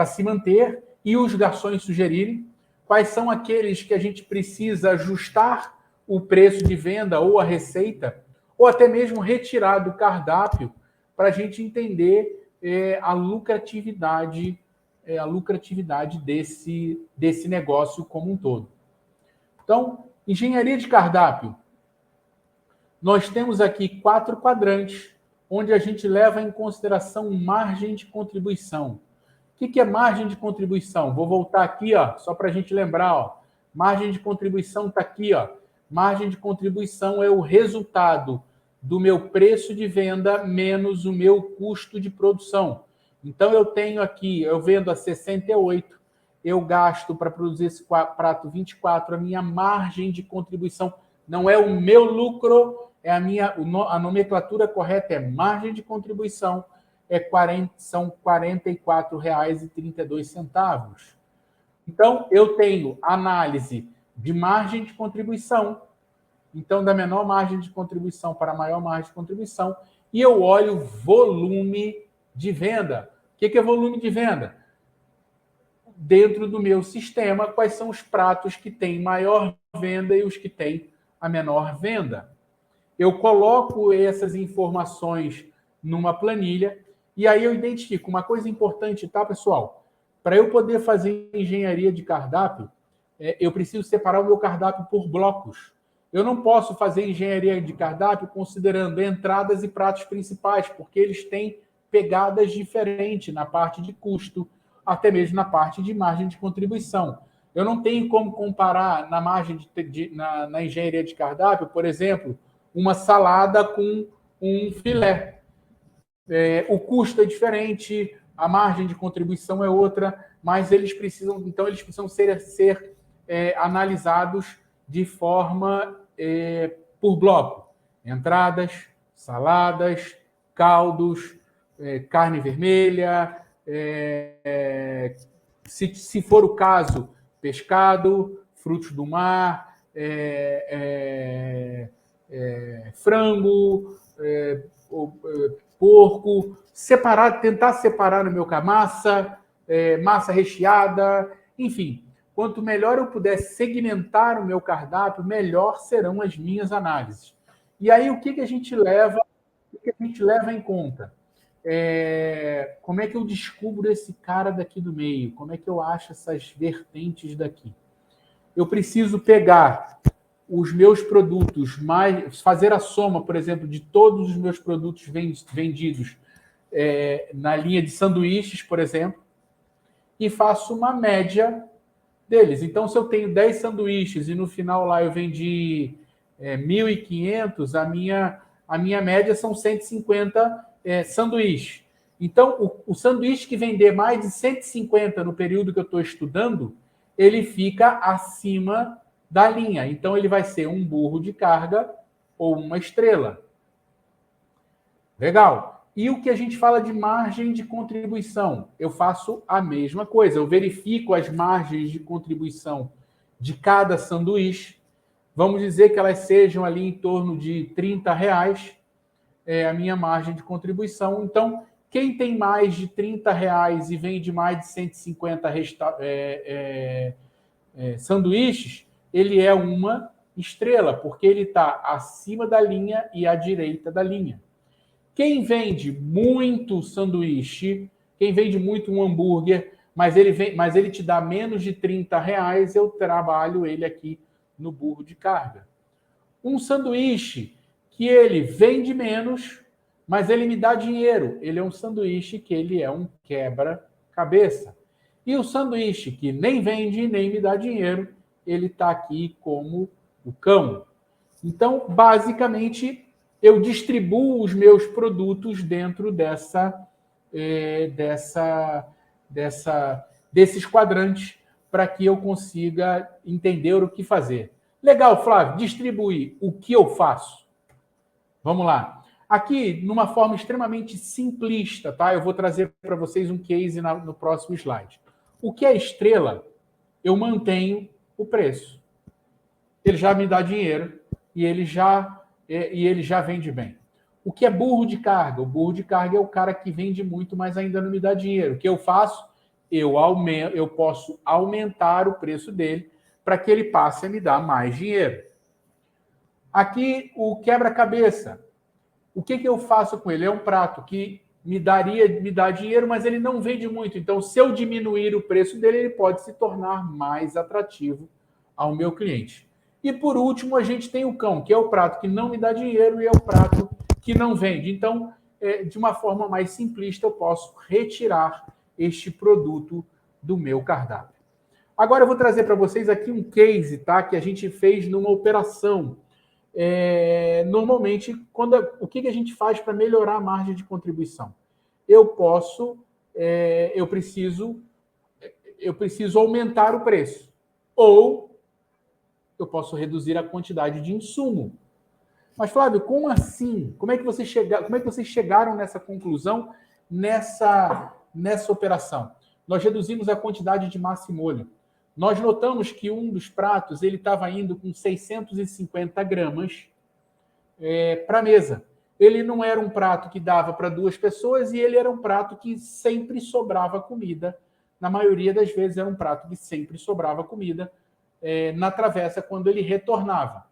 se manter e os garçons sugerirem, quais são aqueles que a gente precisa ajustar o preço de venda ou a receita, ou até mesmo retirar do cardápio para a gente entender a lucratividade desse negócio como um todo. Então, engenharia de cardápio. Nós temos aqui 4 quadrantes, onde a gente leva em consideração margem de contribuição. O que é margem de contribuição? Vou voltar aqui, só para a gente lembrar. Margem de contribuição está aqui. Margem de contribuição é o resultado do meu preço de venda menos o meu custo de produção. Então, eu tenho aqui, eu vendo a 68, eu gasto para produzir esse prato 24, a minha margem de contribuição não é o meu lucro, a nomenclatura correta é margem de contribuição, são R$ 44,32. Então, eu tenho análise de margem de contribuição, então, da menor margem de contribuição para a maior margem de contribuição, e eu olho volume de venda. O que é volume de venda? Dentro do meu sistema, quais são os pratos que têm maior venda e os que têm a menor venda? Eu coloco essas informações numa planilha e aí eu identifico uma coisa importante, tá, pessoal? Para eu poder fazer engenharia de cardápio, eu preciso separar o meu cardápio por blocos. Eu não posso fazer engenharia de cardápio considerando entradas e pratos principais, porque eles têm pegadas diferentes na parte de custo, até mesmo na parte de margem de contribuição. Eu não tenho como comparar na margem na engenharia de cardápio, por exemplo, uma salada com um filé. O custo é diferente, a margem de contribuição é outra, mas eles precisam ser analisados de forma por bloco. Entradas, saladas, caldos, carne vermelha, se for o caso, pescado, frutos do mar, frango, porco, tentar separar no meu massa recheada, enfim. Quanto melhor eu puder segmentar o meu cardápio, melhor serão as minhas análises. E aí, o que a gente leva em conta? Como é que eu descubro esse cara daqui do meio? Como é que eu acho essas vertentes daqui? Eu preciso pegar os meus produtos, fazer a soma, por exemplo, de todos os meus produtos vendidos na linha de sanduíches, por exemplo, e faço uma média deles. Então, se eu tenho 10 sanduíches e no final lá eu vendi 1.500, a minha média são 150 sanduíches. Então, o sanduíche que vender mais de 150 no período que eu estou estudando, ele fica acima da linha. Então, ele vai ser um burro de carga ou uma estrela. Legal. E o que a gente fala de margem de contribuição? Eu faço a mesma coisa. Eu verifico as margens de contribuição de cada sanduíche. Vamos dizer que elas sejam ali em torno de R$30, a minha margem de contribuição. Então, quem tem mais de R$30 e vende mais de 150 sanduíches, ele é uma estrela, porque ele está acima da linha e à direita da linha. Quem vende muito sanduíche, quem vende muito um hambúrguer, mas ele te dá menos de R$30, eu trabalho ele aqui no burro de carga. Um sanduíche que ele vende menos, mas ele me dá dinheiro. Ele é um sanduíche que ele é um quebra-cabeça. E o sanduíche que nem vende nem me dá dinheiro, ele está aqui como o cão. Então, basicamente, eu distribuo os meus produtos dentro desses quadrantes para que eu consiga entender o que fazer. Legal, Flávio, distribuir. O que eu faço? Vamos lá. Aqui, numa forma extremamente simplista, tá? Eu vou trazer para vocês um case no próximo slide. O que é estrela? Eu mantenho o preço. Ele já me dá dinheiro e ele já vende bem. O que é burro de carga? O burro de carga é o cara que vende muito, mas ainda não me dá dinheiro. O que eu faço? Eu posso aumentar o preço dele para que ele passe a me dar mais dinheiro. Aqui, o quebra-cabeça. O que eu faço com ele? É um prato que me dá dinheiro, mas ele não vende muito. Então, se eu diminuir o preço dele, ele pode se tornar mais atrativo ao meu cliente. E, por último, a gente tem o cão, que é o prato que não me dá dinheiro e é o prato que não vende. Então, de uma forma mais simplista, eu posso retirar este produto do meu cardápio. Agora, eu vou trazer para vocês aqui um case, tá, que a gente fez numa operação. Normalmente, o que a gente faz para melhorar a margem de contribuição? Eu preciso aumentar o preço, ou eu posso reduzir a quantidade de insumo. Mas, Flávio, como assim? Como é que vocês chegaram nessa conclusão, nessa operação? Nós reduzimos a quantidade de massa e molho. Nós notamos que um dos pratos ele estava indo com 650 gramas para a mesa. Ele não era um prato que dava para 2 pessoas e ele era um prato que sempre sobrava comida. Na maioria das vezes era um prato que sempre sobrava comida na travessa quando ele retornava.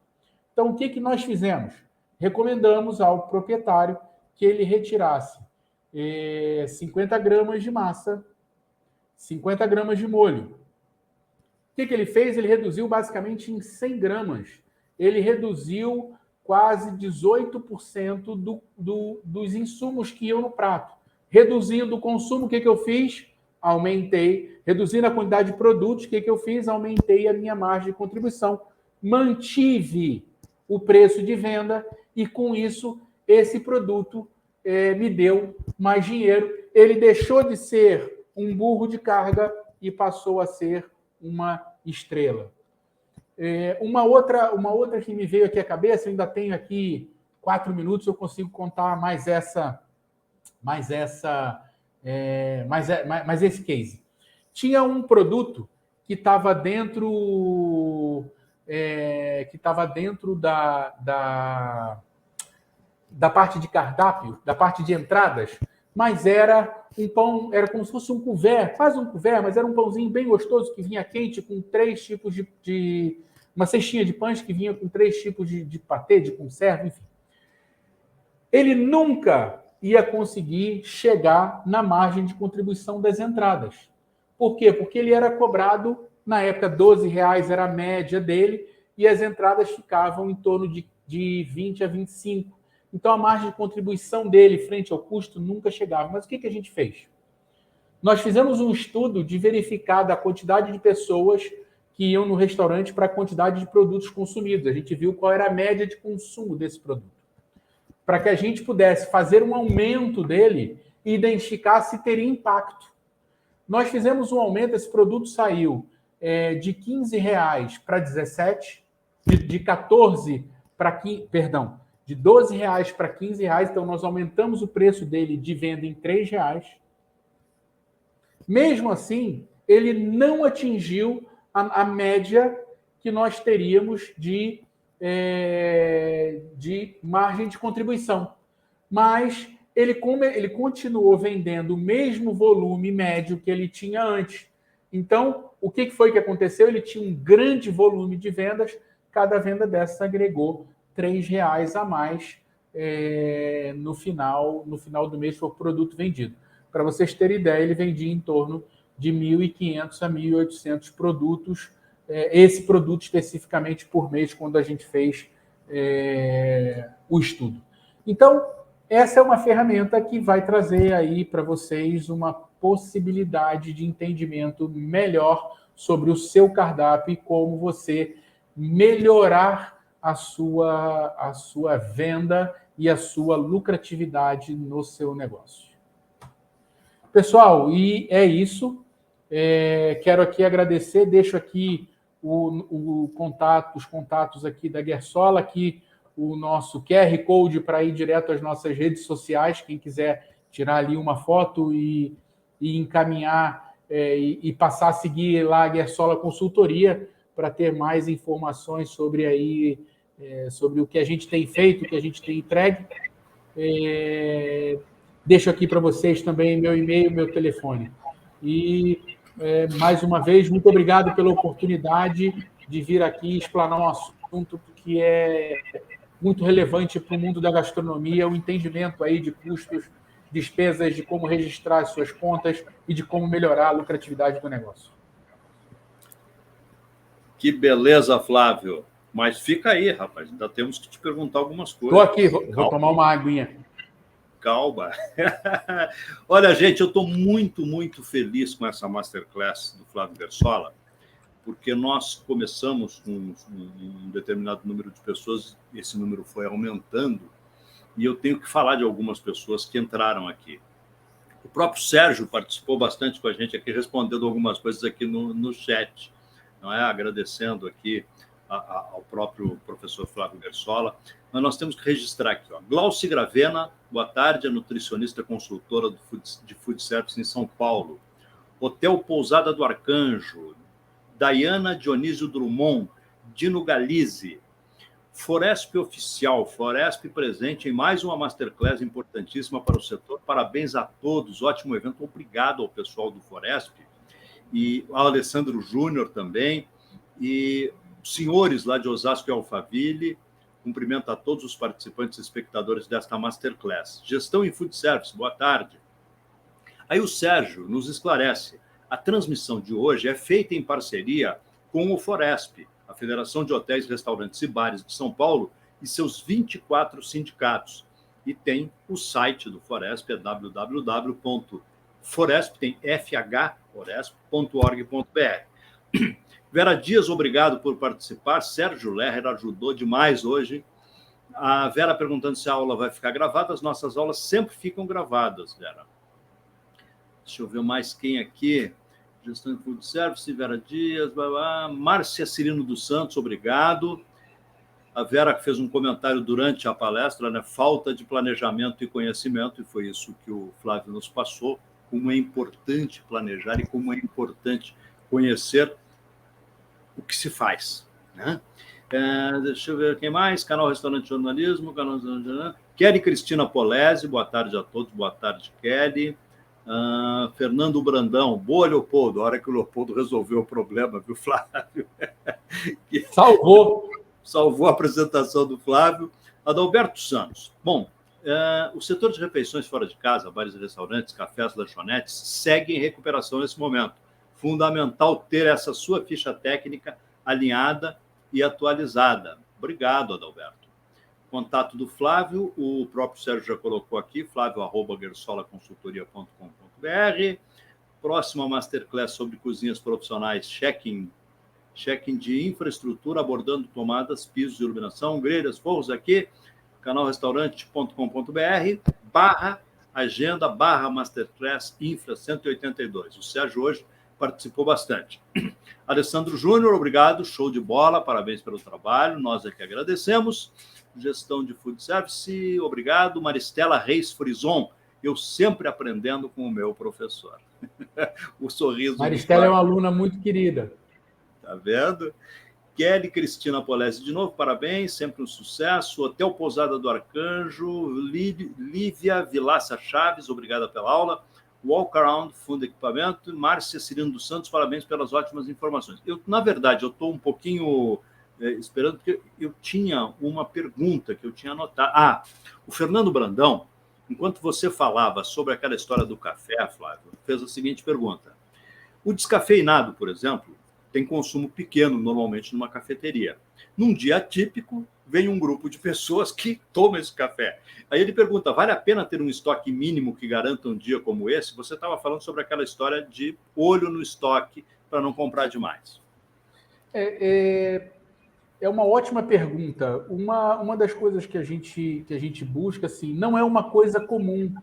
Então, o que nós fizemos? Recomendamos ao proprietário que ele retirasse 50 gramas de massa, 50 gramas de molho. O que ele fez? Ele reduziu basicamente em 100 gramas. Ele reduziu quase 18% dos insumos que iam no prato. Reduzindo o consumo, o que eu fiz? Aumentei. Reduzindo a quantidade de produtos, o que eu fiz? Aumentei a minha margem de contribuição. Mantive o preço de venda e, com isso, esse produto me deu mais dinheiro. Ele deixou de ser um burro de carga e passou a ser uma estrela. Uma outra que me veio aqui à cabeça, eu ainda tenho aqui 4 minutos, eu consigo contar mais esse case. Tinha um produto que estava dentro da parte de cardápio, da parte de entradas, mas era um pão, era como se fosse um couvert, quase um couvert, mas era um pãozinho bem gostoso que vinha quente com 3 tipos uma cestinha de pães que vinha com 3 tipos de patê, de conserva, enfim. Ele nunca ia conseguir chegar na margem de contribuição das entradas. Por quê? Porque ele era cobrado, na época, R$12 era a média dele, e as entradas ficavam em torno de 20 a 25. Então, a margem de contribuição dele frente ao custo nunca chegava. Mas o que a gente fez? Nós fizemos um estudo de verificar a quantidade de pessoas que iam no restaurante para a quantidade de produtos consumidos. A gente viu qual era a média de consumo desse produto. Para que a gente pudesse fazer um aumento dele e identificar se teria impacto. Nós fizemos um aumento, esse produto saiu de R$15 para 17, de 14 para 15, perdão, de R$12 para R$15, então nós aumentamos o preço dele de venda em R$3. Mesmo assim, ele não atingiu a média que nós teríamos de margem de contribuição. Mas ele continuou vendendo o mesmo volume médio que ele tinha antes. Então, o que foi que aconteceu? Ele tinha um grande volume de vendas, cada venda dessa agregou R$3 a mais no final do mês por produto vendido. Para vocês terem ideia, ele vendia em torno de 1.500 a 1.800 produtos, esse produto especificamente por mês, quando a gente fez o estudo. Então, essa é uma ferramenta que vai trazer aí para vocês uma possibilidade de entendimento melhor sobre o seu cardápio e como você melhorar a sua venda e a sua lucratividade no seu negócio. Pessoal, e é isso. Quero aqui agradecer, deixo aqui os contatos aqui da Guersola, aqui o nosso QR Code para ir direto às nossas redes sociais, quem quiser tirar ali uma foto e encaminhar e passar a seguir lá a Guersola Consultoria para ter mais informações sobre o que a gente tem feito, o que a gente tem entregue. Deixo aqui para vocês também meu e-mail, meu telefone. E, mais uma vez, muito obrigado pela oportunidade de vir aqui explanar um assunto que é muito relevante para o mundo da gastronomia, o entendimento aí de custos, despesas, de como registrar as suas contas e de como melhorar a lucratividade do negócio. Que beleza, Flávio. Mas fica aí, rapaz, ainda temos que te perguntar algumas coisas. Estou aqui, vou tomar uma aguinha. Calma. Olha, gente, eu estou muito, muito feliz com essa Masterclass do Flávio Guersola, porque nós começamos com um determinado número de pessoas, esse número foi aumentando, e eu tenho que falar de algumas pessoas que entraram aqui. O próprio Sérgio participou bastante com a gente aqui, respondendo algumas coisas aqui no chat, não é? Agradecendo aqui ao próprio professor Flávio Guersola. Mas nós temos que registrar aqui, ó. Glauci Gravena, boa tarde, é nutricionista consultora de food service em São Paulo. Hotel Pousada do Arcanjo, Dayana Dionísio Drummond, Dino Galizzi, Foresp Oficial, Foresp presente em mais uma Masterclass importantíssima para o setor. Parabéns a todos, ótimo evento, obrigado ao pessoal do Foresp, e ao Alessandro Júnior também, e senhores lá de Osasco e Alphaville. Cumprimento a todos os participantes e espectadores desta Masterclass. Gestão em Food Service, boa tarde. Aí o Sérgio nos esclarece. A transmissão de hoje é feita em parceria com o Foresp, a Federação de Hotéis, Restaurantes e Bares de São Paulo, e seus 24 sindicatos. E tem o site do Foresp, é www.foresp.org.br. Vera Dias, obrigado por participar. Sérgio Lerrer ajudou demais hoje. A Vera perguntando se a aula vai ficar gravada. As nossas aulas sempre ficam gravadas, Vera. Deixa eu ver mais quem aqui. Gestão de Food Service, Vera Dias, Márcia Cirino dos Santos, obrigado. A Vera fez um comentário durante a palestra, né? Falta de planejamento e conhecimento, e foi isso que o Flávio nos passou, como é importante planejar e como é importante conhecer o que se faz, né? Deixa eu ver quem mais. Canal Restaurante Jornalismo, Kelly Cristina Polese, boa tarde a todos, boa tarde, Kelly. Fernando Brandão, boa, Leopoldo, a hora que o Leopoldo resolveu o problema, viu, Flávio? Salvou a apresentação do Flávio. Adalberto Santos, bom, o setor de refeições fora de casa, bares e restaurantes, cafés, lanchonetes, segue em recuperação nesse momento. Fundamental ter essa sua ficha técnica alinhada e atualizada. Obrigado, Adalberto. Contato do Flávio, o próprio Sérgio já colocou aqui, flávio@guersolaconsultoria.com.br. Próxima Masterclass sobre cozinhas profissionais, check-in de infraestrutura, abordando tomadas, pisos e iluminação, grelhas, forros aqui, canalrestaurante.com.br/agenda/Masterclass Infra 182. O Sérgio hoje participou bastante. Alessandro Júnior, obrigado, show de bola, parabéns pelo trabalho, nós aqui agradecemos. Gestão de Food Service, obrigado. Maristela Reis Frison, eu sempre aprendendo com o meu professor. O sorriso. Maristela é uma aluna muito querida. Tá vendo? Kelly Cristina Polese, de novo, parabéns, sempre um sucesso. Hotel Pousada do Arcanjo, Lívia Vilaça Chaves, obrigada pela aula. Walk Around, Fundo Equipamento, Márcia Cirino dos Santos, parabéns pelas ótimas informações. Na verdade, eu estou um pouquinho esperando, porque eu tinha uma pergunta que eu tinha anotado. O Fernando Brandão, enquanto você falava sobre aquela história do café, Flávio, fez a seguinte pergunta. O descafeinado, por exemplo, tem consumo pequeno, normalmente, numa cafeteria. Num dia atípico, vem um grupo de pessoas que toma esse café. Aí ele pergunta, vale a pena ter um estoque mínimo que garanta um dia como esse? Você estava falando sobre aquela história de olho no estoque para não comprar demais. É uma ótima pergunta. Uma das coisas que a gente busca, assim, não é uma coisa comum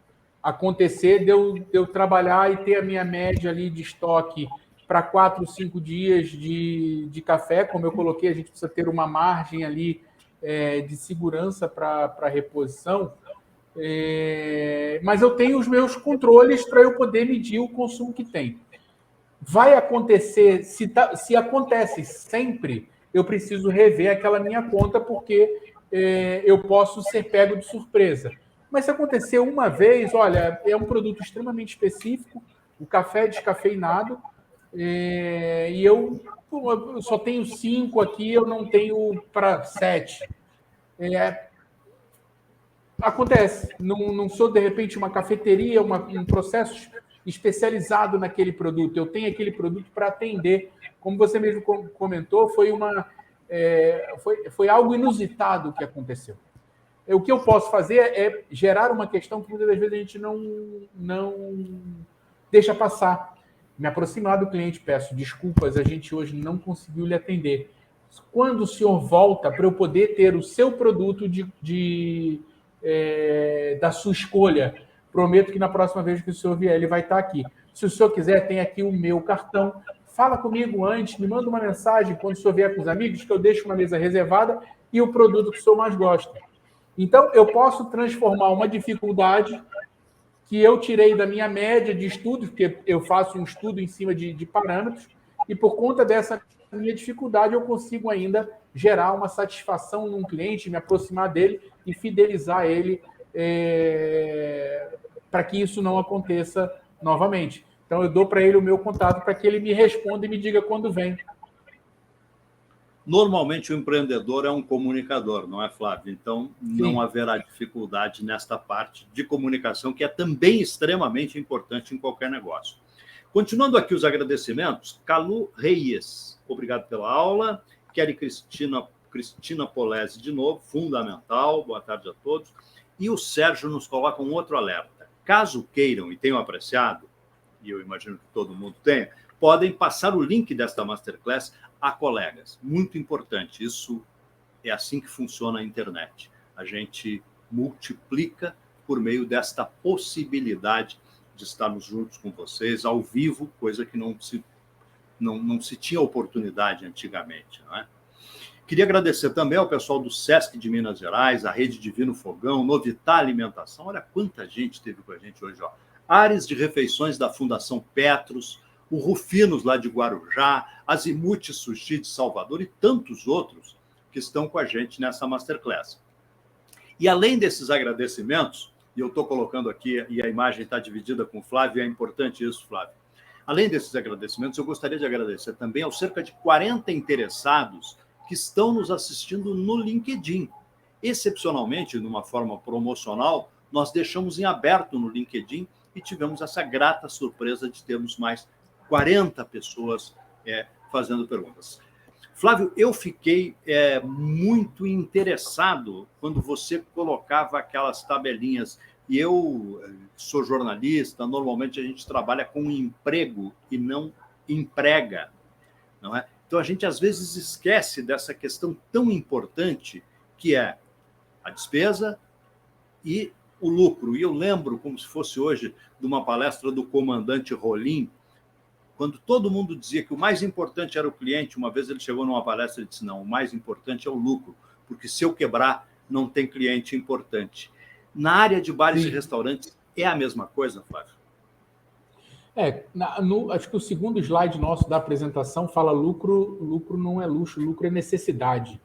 acontecer de eu trabalhar e ter a minha média ali de estoque para 4, 5 dias de café. Como eu coloquei, a gente precisa ter uma margem ali de segurança para reposição. Mas eu tenho os meus controles para eu poder medir o consumo que tem. Vai acontecer, se acontece sempre, eu preciso rever aquela minha conta, porque eu posso ser pego de surpresa. Mas se acontecer uma vez, olha, é um produto extremamente específico, o café é descafeinado, e eu só tenho 5 aqui, eu não tenho para 7. Acontece. Não sou, de repente, uma cafeteria, um processo especializado naquele produto. Eu tenho aquele produto para atender. Como você mesmo comentou, foi algo inusitado que aconteceu. O que eu posso fazer é gerar uma questão que muitas das vezes a gente não deixa passar. Me aproximar do cliente, peço desculpas, a gente hoje não conseguiu lhe atender. Quando o senhor volta para eu poder ter o seu produto da sua escolha, prometo que na próxima vez que o senhor vier, ele vai estar aqui. Se o senhor quiser, tem aqui o meu cartão. Fala comigo antes, me manda uma mensagem quando o senhor vier com os amigos, que eu deixo uma mesa reservada e o produto que o senhor mais gosta. Então, eu posso transformar uma dificuldade que eu tirei da minha média de estudos, porque eu faço um estudo em cima de parâmetros, e por conta dessa minha dificuldade, eu consigo ainda gerar uma satisfação num cliente, me aproximar dele e fidelizar ele para que isso não aconteça novamente. Então, eu dou para ele o meu contato para que ele me responda e me diga quando vem. Normalmente, o empreendedor é um comunicador, não é, Flávio? Então, não haverá dificuldade nesta parte de comunicação, que é também extremamente importante em qualquer negócio. Continuando aqui os agradecimentos, Calu Reis, obrigado pela aula. Kelly Cristina Polese, de novo, fundamental, boa tarde a todos. E o Sérgio nos coloca um outro alerta. Caso queiram e tenham apreciado, e eu imagino que todo mundo tenha, podem passar o link desta Masterclass a colegas. Muito importante, isso é assim que funciona a internet. A gente multiplica por meio desta possibilidade de estarmos juntos com vocês, ao vivo, coisa que não se tinha oportunidade antigamente, não é? Queria agradecer também ao pessoal do SESC de Minas Gerais, a Rede Divino Fogão, Novitar Alimentação. Olha quanta gente esteve com a gente hoje, ó. Ares de Refeições da Fundação Petros, o Rufinos lá de Guarujá, Azimuth Sushi de Salvador e tantos outros que estão com a gente nessa Masterclass. E além desses agradecimentos, e eu estou colocando aqui, e a imagem está dividida com o Flávio, é importante isso, Flávio. Além desses agradecimentos, eu gostaria de agradecer também aos cerca de 40 interessados que estão nos assistindo no LinkedIn. Excepcionalmente, numa forma promocional, nós deixamos em aberto no LinkedIn e tivemos essa grata surpresa de termos mais 40 pessoas fazendo perguntas. Flávio, eu fiquei muito interessado quando você colocava aquelas tabelinhas. E eu sou jornalista, normalmente a gente trabalha com emprego e não emprega, não é? Então a gente às vezes esquece dessa questão tão importante que é a despesa e o lucro. E eu lembro, como se fosse hoje, de uma palestra do comandante Rolim, quando todo mundo dizia que o mais importante era o cliente. Uma vez ele chegou numa palestra e disse, não, o mais importante é o lucro, porque se eu quebrar, não tem cliente importante. Na área de bares e restaurantes, é a mesma coisa, Flávio? Acho que o segundo slide nosso da apresentação fala lucro não é luxo, lucro é necessidade.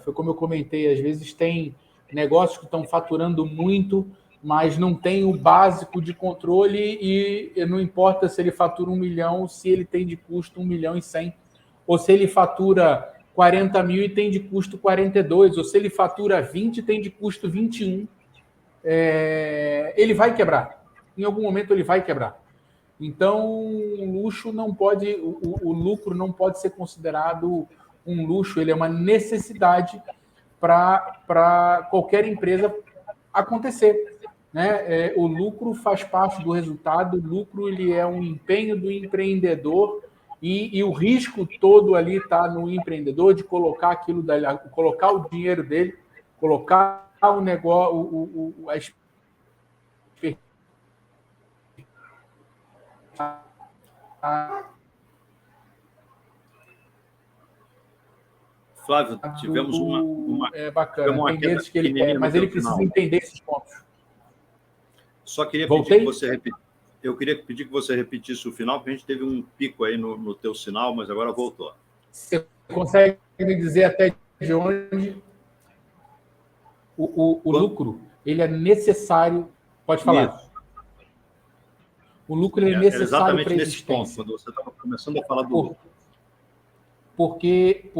Foi como eu comentei, às vezes tem negócios que estão faturando muito, mas não tem o básico de controle e não importa se ele fatura 1 milhão, se ele tem de custo 1,1 milhão. ou se ele fatura 40 mil e tem de custo 42, ou se ele fatura 20 e tem de custo 21, ele vai quebrar. Em algum momento ele vai quebrar. Então, o luxo não pode, o lucro não pode ser considerado um luxo, ele é uma necessidade para qualquer empresa acontecer. Né? O lucro faz parte do resultado, o lucro ele é um empenho do empreendedor e o risco todo ali está no empreendedor de colocar aquilo dali, colocar o dinheiro dele, colocar o negócio, Flávio, tivemos uma bacana. Tivemos uma Tem vezes que ele quer, mas ele precisa entender esses pontos. Só queria pedir que você repetisse. Eu queria pedir que você repetisse o final, porque a gente teve um pico aí no teu sinal, mas agora voltou. Você consegue me dizer até de onde o lucro ele é necessário? Pode falar. Isso. O lucro ele é necessário exatamente para a nesse existência. ponto, quando você estava começando a falar do lucro. Porque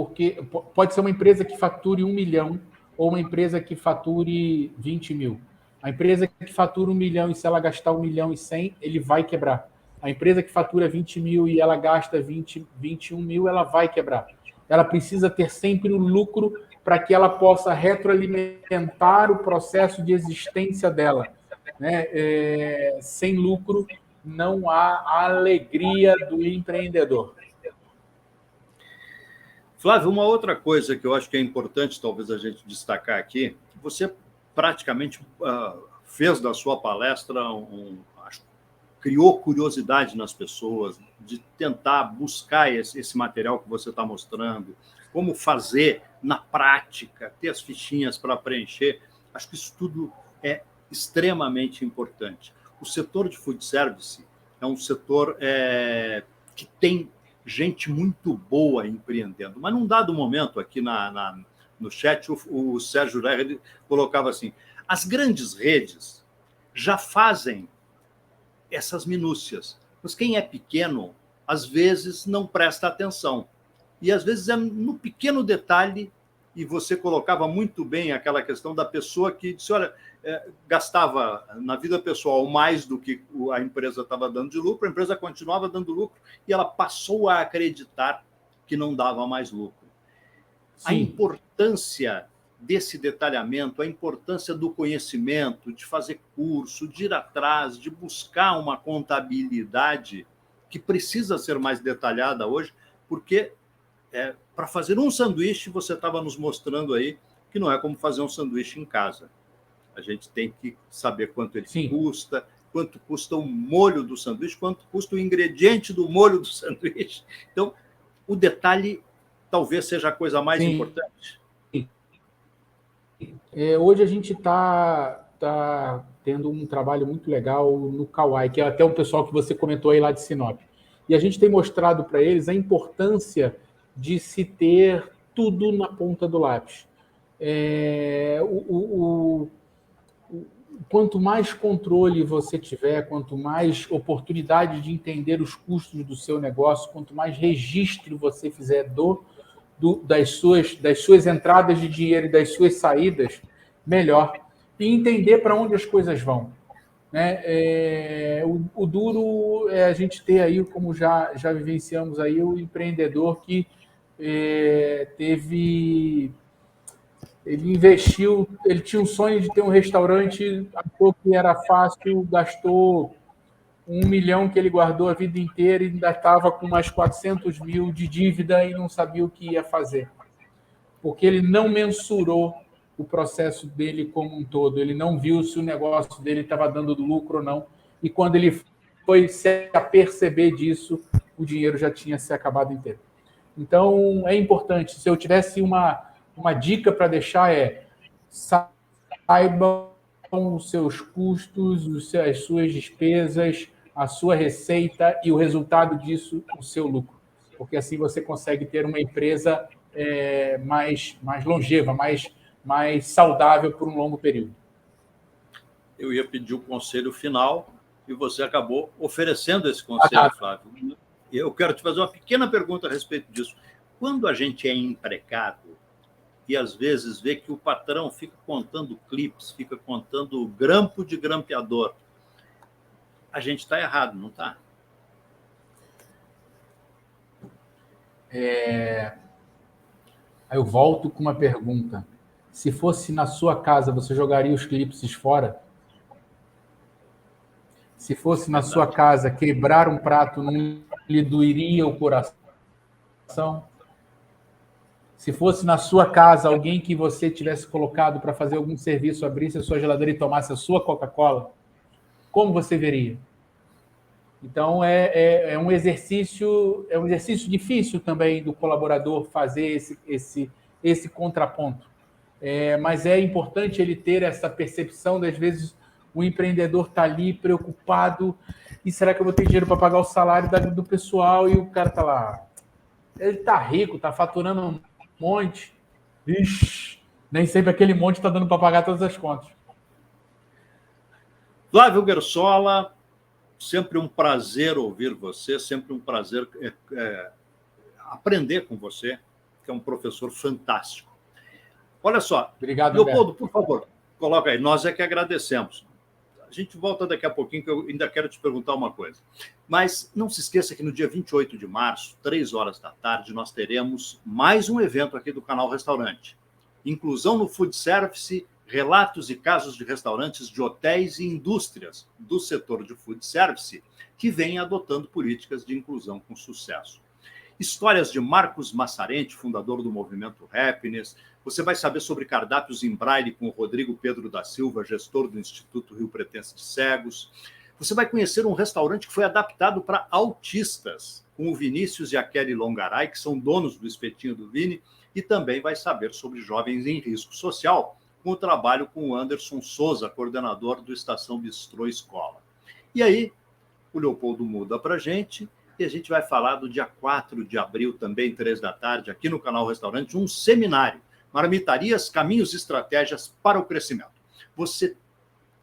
pode ser uma empresa que fature 1 milhão ou uma empresa que fature 20 mil. A empresa que fatura 1 milhão e se ela gastar 1 milhão e 100, ele vai quebrar. A empresa que fatura 20 mil e ela gasta 21 mil, ela vai quebrar. Ela precisa ter sempre o lucro para que ela possa retroalimentar o processo de existência dela. Né? Sem lucro, não há alegria do empreendedor. Flávio, uma outra coisa que eu acho que é importante talvez a gente destacar aqui, você praticamente fez da sua palestra, criou curiosidade nas pessoas, de tentar buscar esse material que você está mostrando, como fazer na prática, ter as fichinhas para preencher. Acho que isso tudo é extremamente importante. O setor de food service é um setor que tem gente muito boa empreendendo. Mas num dado momento, aqui no chat, o Sérgio Lerner colocava assim, as grandes redes já fazem essas minúcias, mas quem é pequeno, às vezes, não presta atenção. E, às vezes, é no pequeno detalhe, e você colocava muito bem aquela questão da pessoa que disse, olha, gastava na vida pessoal mais do que a empresa estava dando de lucro, a empresa continuava dando lucro e ela passou a acreditar que não dava mais lucro. Sim. A importância desse detalhamento, a importância do conhecimento, de fazer curso, de ir atrás, de buscar uma contabilidade que precisa ser mais detalhada hoje, porque para fazer um sanduíche, você estava nos mostrando aí que não é como fazer um sanduíche em casa. A gente tem que saber quanto ele Sim. custa, quanto custa o molho do sanduíche, quanto custa o ingrediente do molho do sanduíche. Então, o detalhe talvez seja a coisa mais Sim. importante. Hoje a gente tá tendo um trabalho muito legal no Kauai, que é até o pessoal que você comentou aí lá de Sinop. E a gente tem mostrado para eles a importância de se ter tudo na ponta do lápis. Quanto mais controle você tiver, quanto mais oportunidade de entender os custos do seu negócio, quanto mais registro você fizer das suas entradas de dinheiro e das suas saídas, melhor. E entender para onde as coisas vão. Né? O duro é a gente ter aí, como já vivenciamos aí, o empreendedor que ele investiu, ele tinha um sonho de ter um restaurante, achou que era fácil, gastou 1 milhão que ele guardou a vida inteira e ainda estava com mais 400 mil de dívida e não sabia o que ia fazer. Porque ele não mensurou o processo dele como um todo, ele não viu se o negócio dele estava dando lucro ou não, e quando ele foi se aperceber disso, o dinheiro já tinha se acabado inteiro. Então, é importante, se eu tivesse uma dica para deixar saibam os seus custos, as suas despesas, a sua receita e o resultado disso, o seu lucro. Porque assim você consegue ter uma empresa mais longeva, mais saudável por um longo período. Eu ia pedir o conselho final e você acabou oferecendo esse conselho, Flávio. eu quero te fazer uma pequena pergunta a respeito disso. Quando a gente é empregado e às vezes vê que o patrão fica contando clipes, fica contando grampo de grampeador, a gente está errado, não está? Aí eu volto com uma pergunta. Se fosse na sua casa, você jogaria os clipes fora? Se fosse na sua casa, quebrar um prato não lhe doeria o coração? Se fosse na sua casa, alguém que você tivesse colocado para fazer algum serviço, abrisse a sua geladeira e tomasse a sua Coca-Cola, como você veria? Então, é um exercício difícil também do colaborador fazer esse contraponto. Mas é importante ele ter essa percepção de, às vezes, o empreendedor está ali preocupado, e será que eu vou ter dinheiro para pagar o salário do pessoal? E o cara está lá, ele está rico, está faturando um monte. Ixi, nem sempre aquele monte está dando para pagar todas as contas. Flávio Guerçola, sempre um prazer ouvir você, sempre um prazer aprender com você, que é um professor fantástico. Olha só, obrigado, Leopoldo, por favor, coloca aí, nós é que agradecemos. A gente volta daqui a pouquinho, que eu ainda quero te perguntar uma coisa. Mas não se esqueça que no dia 28 de março, 3 horas da tarde, nós teremos mais um evento aqui do Canal Restaurante. Inclusão no Food Service, relatos e casos de restaurantes de hotéis e indústrias do setor de food service que vêm adotando políticas de inclusão com sucesso. Histórias de Marcos Massarente, fundador do movimento Happiness. Você vai saber sobre cardápios em braille com o Rodrigo Pedro da Silva, gestor do Instituto Rio Pretense de Cegos. Você vai conhecer um restaurante que foi adaptado para autistas, com o Vinícius e a Kelly Longaray, que são donos do Espetinho do Vini, e também vai saber sobre jovens em risco social, com o trabalho com o Anderson Souza, coordenador do Estação Bistrô Escola. E aí, o Leopoldo muda para a gente, e a gente vai falar do dia 4 de abril, também 3 da tarde, aqui no Canal Restaurante, um seminário, Marmitarias, Caminhos e Estratégias para o Crescimento. Você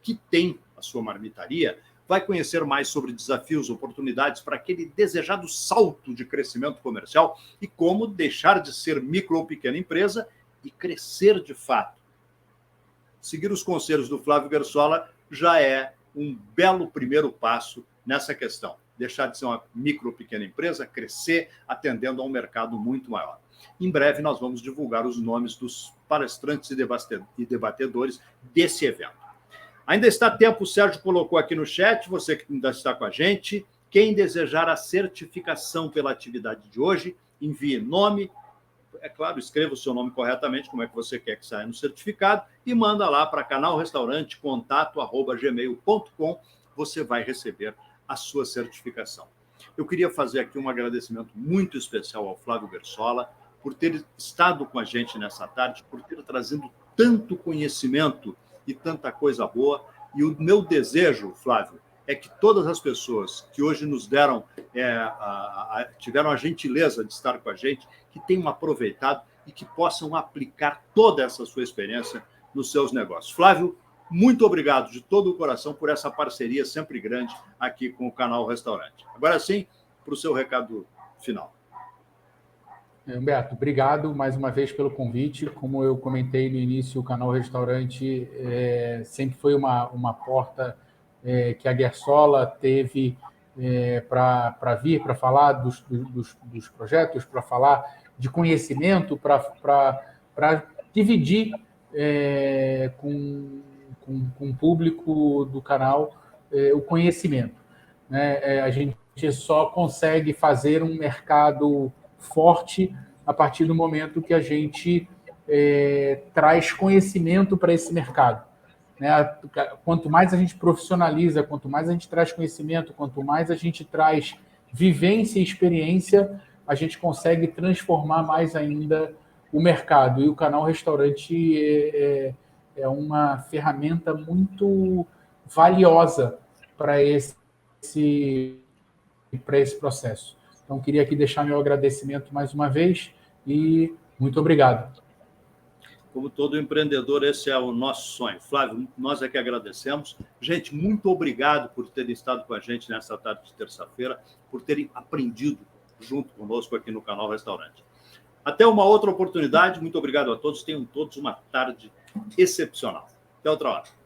que tem a sua marmitaria vai conhecer mais sobre desafios, oportunidades para aquele desejado salto de crescimento comercial e como deixar de ser micro ou pequena empresa e crescer de fato. Seguir os conselhos do Flávio Guerçola já é um belo primeiro passo nessa questão. Deixar de ser uma micro ou pequena empresa, crescer atendendo a um mercado muito maior. Em breve nós vamos divulgar os nomes dos palestrantes e debatedores desse evento. Ainda está a tempo, o Sérgio colocou aqui no chat, você que ainda está com a gente, quem desejar a certificação pela atividade de hoje, envie nome, é claro, escreva o seu nome corretamente, como é que você quer que saia no certificado, e manda lá para canalrestaurante@gmail.com, você vai receber a sua certificação. Eu queria fazer aqui um agradecimento muito especial ao Flávio Guerçola por ter estado com a gente nessa tarde, por ter trazido tanto conhecimento e tanta coisa boa. E o meu desejo, Flávio, é que todas as pessoas que hoje nos deram, tiveram a gentileza de estar com a gente, que tenham aproveitado e que possam aplicar toda essa sua experiência nos seus negócios. Flávio, muito obrigado de todo o coração por essa parceria sempre grande aqui com o Canal Restaurante. Agora sim, para o seu recado final. Humberto, obrigado mais uma vez pelo convite. Como eu comentei no início, o Canal Restaurante sempre foi uma porta que a Guerçola teve para vir, para falar dos projetos, para falar de conhecimento, para dividir com o público do canal o conhecimento. Né? A gente só consegue fazer um mercado forte a partir do momento que a gente traz conhecimento para esse mercado. Né? Quanto mais a gente profissionaliza, quanto mais a gente traz conhecimento, quanto mais a gente traz vivência e experiência, a gente consegue transformar mais ainda o mercado. E o Canal Restaurante é uma ferramenta muito valiosa para esse processo. Então, queria aqui deixar meu agradecimento mais uma vez e muito obrigado. Como todo empreendedor, esse é o nosso sonho. Flávio, nós é que agradecemos. Gente, muito obrigado por terem estado com a gente nessa tarde de terça-feira, por terem aprendido junto conosco aqui no Canal Restaurante. Até uma outra oportunidade. Muito obrigado a todos. Tenham todos uma tarde excepcional. Até outra hora.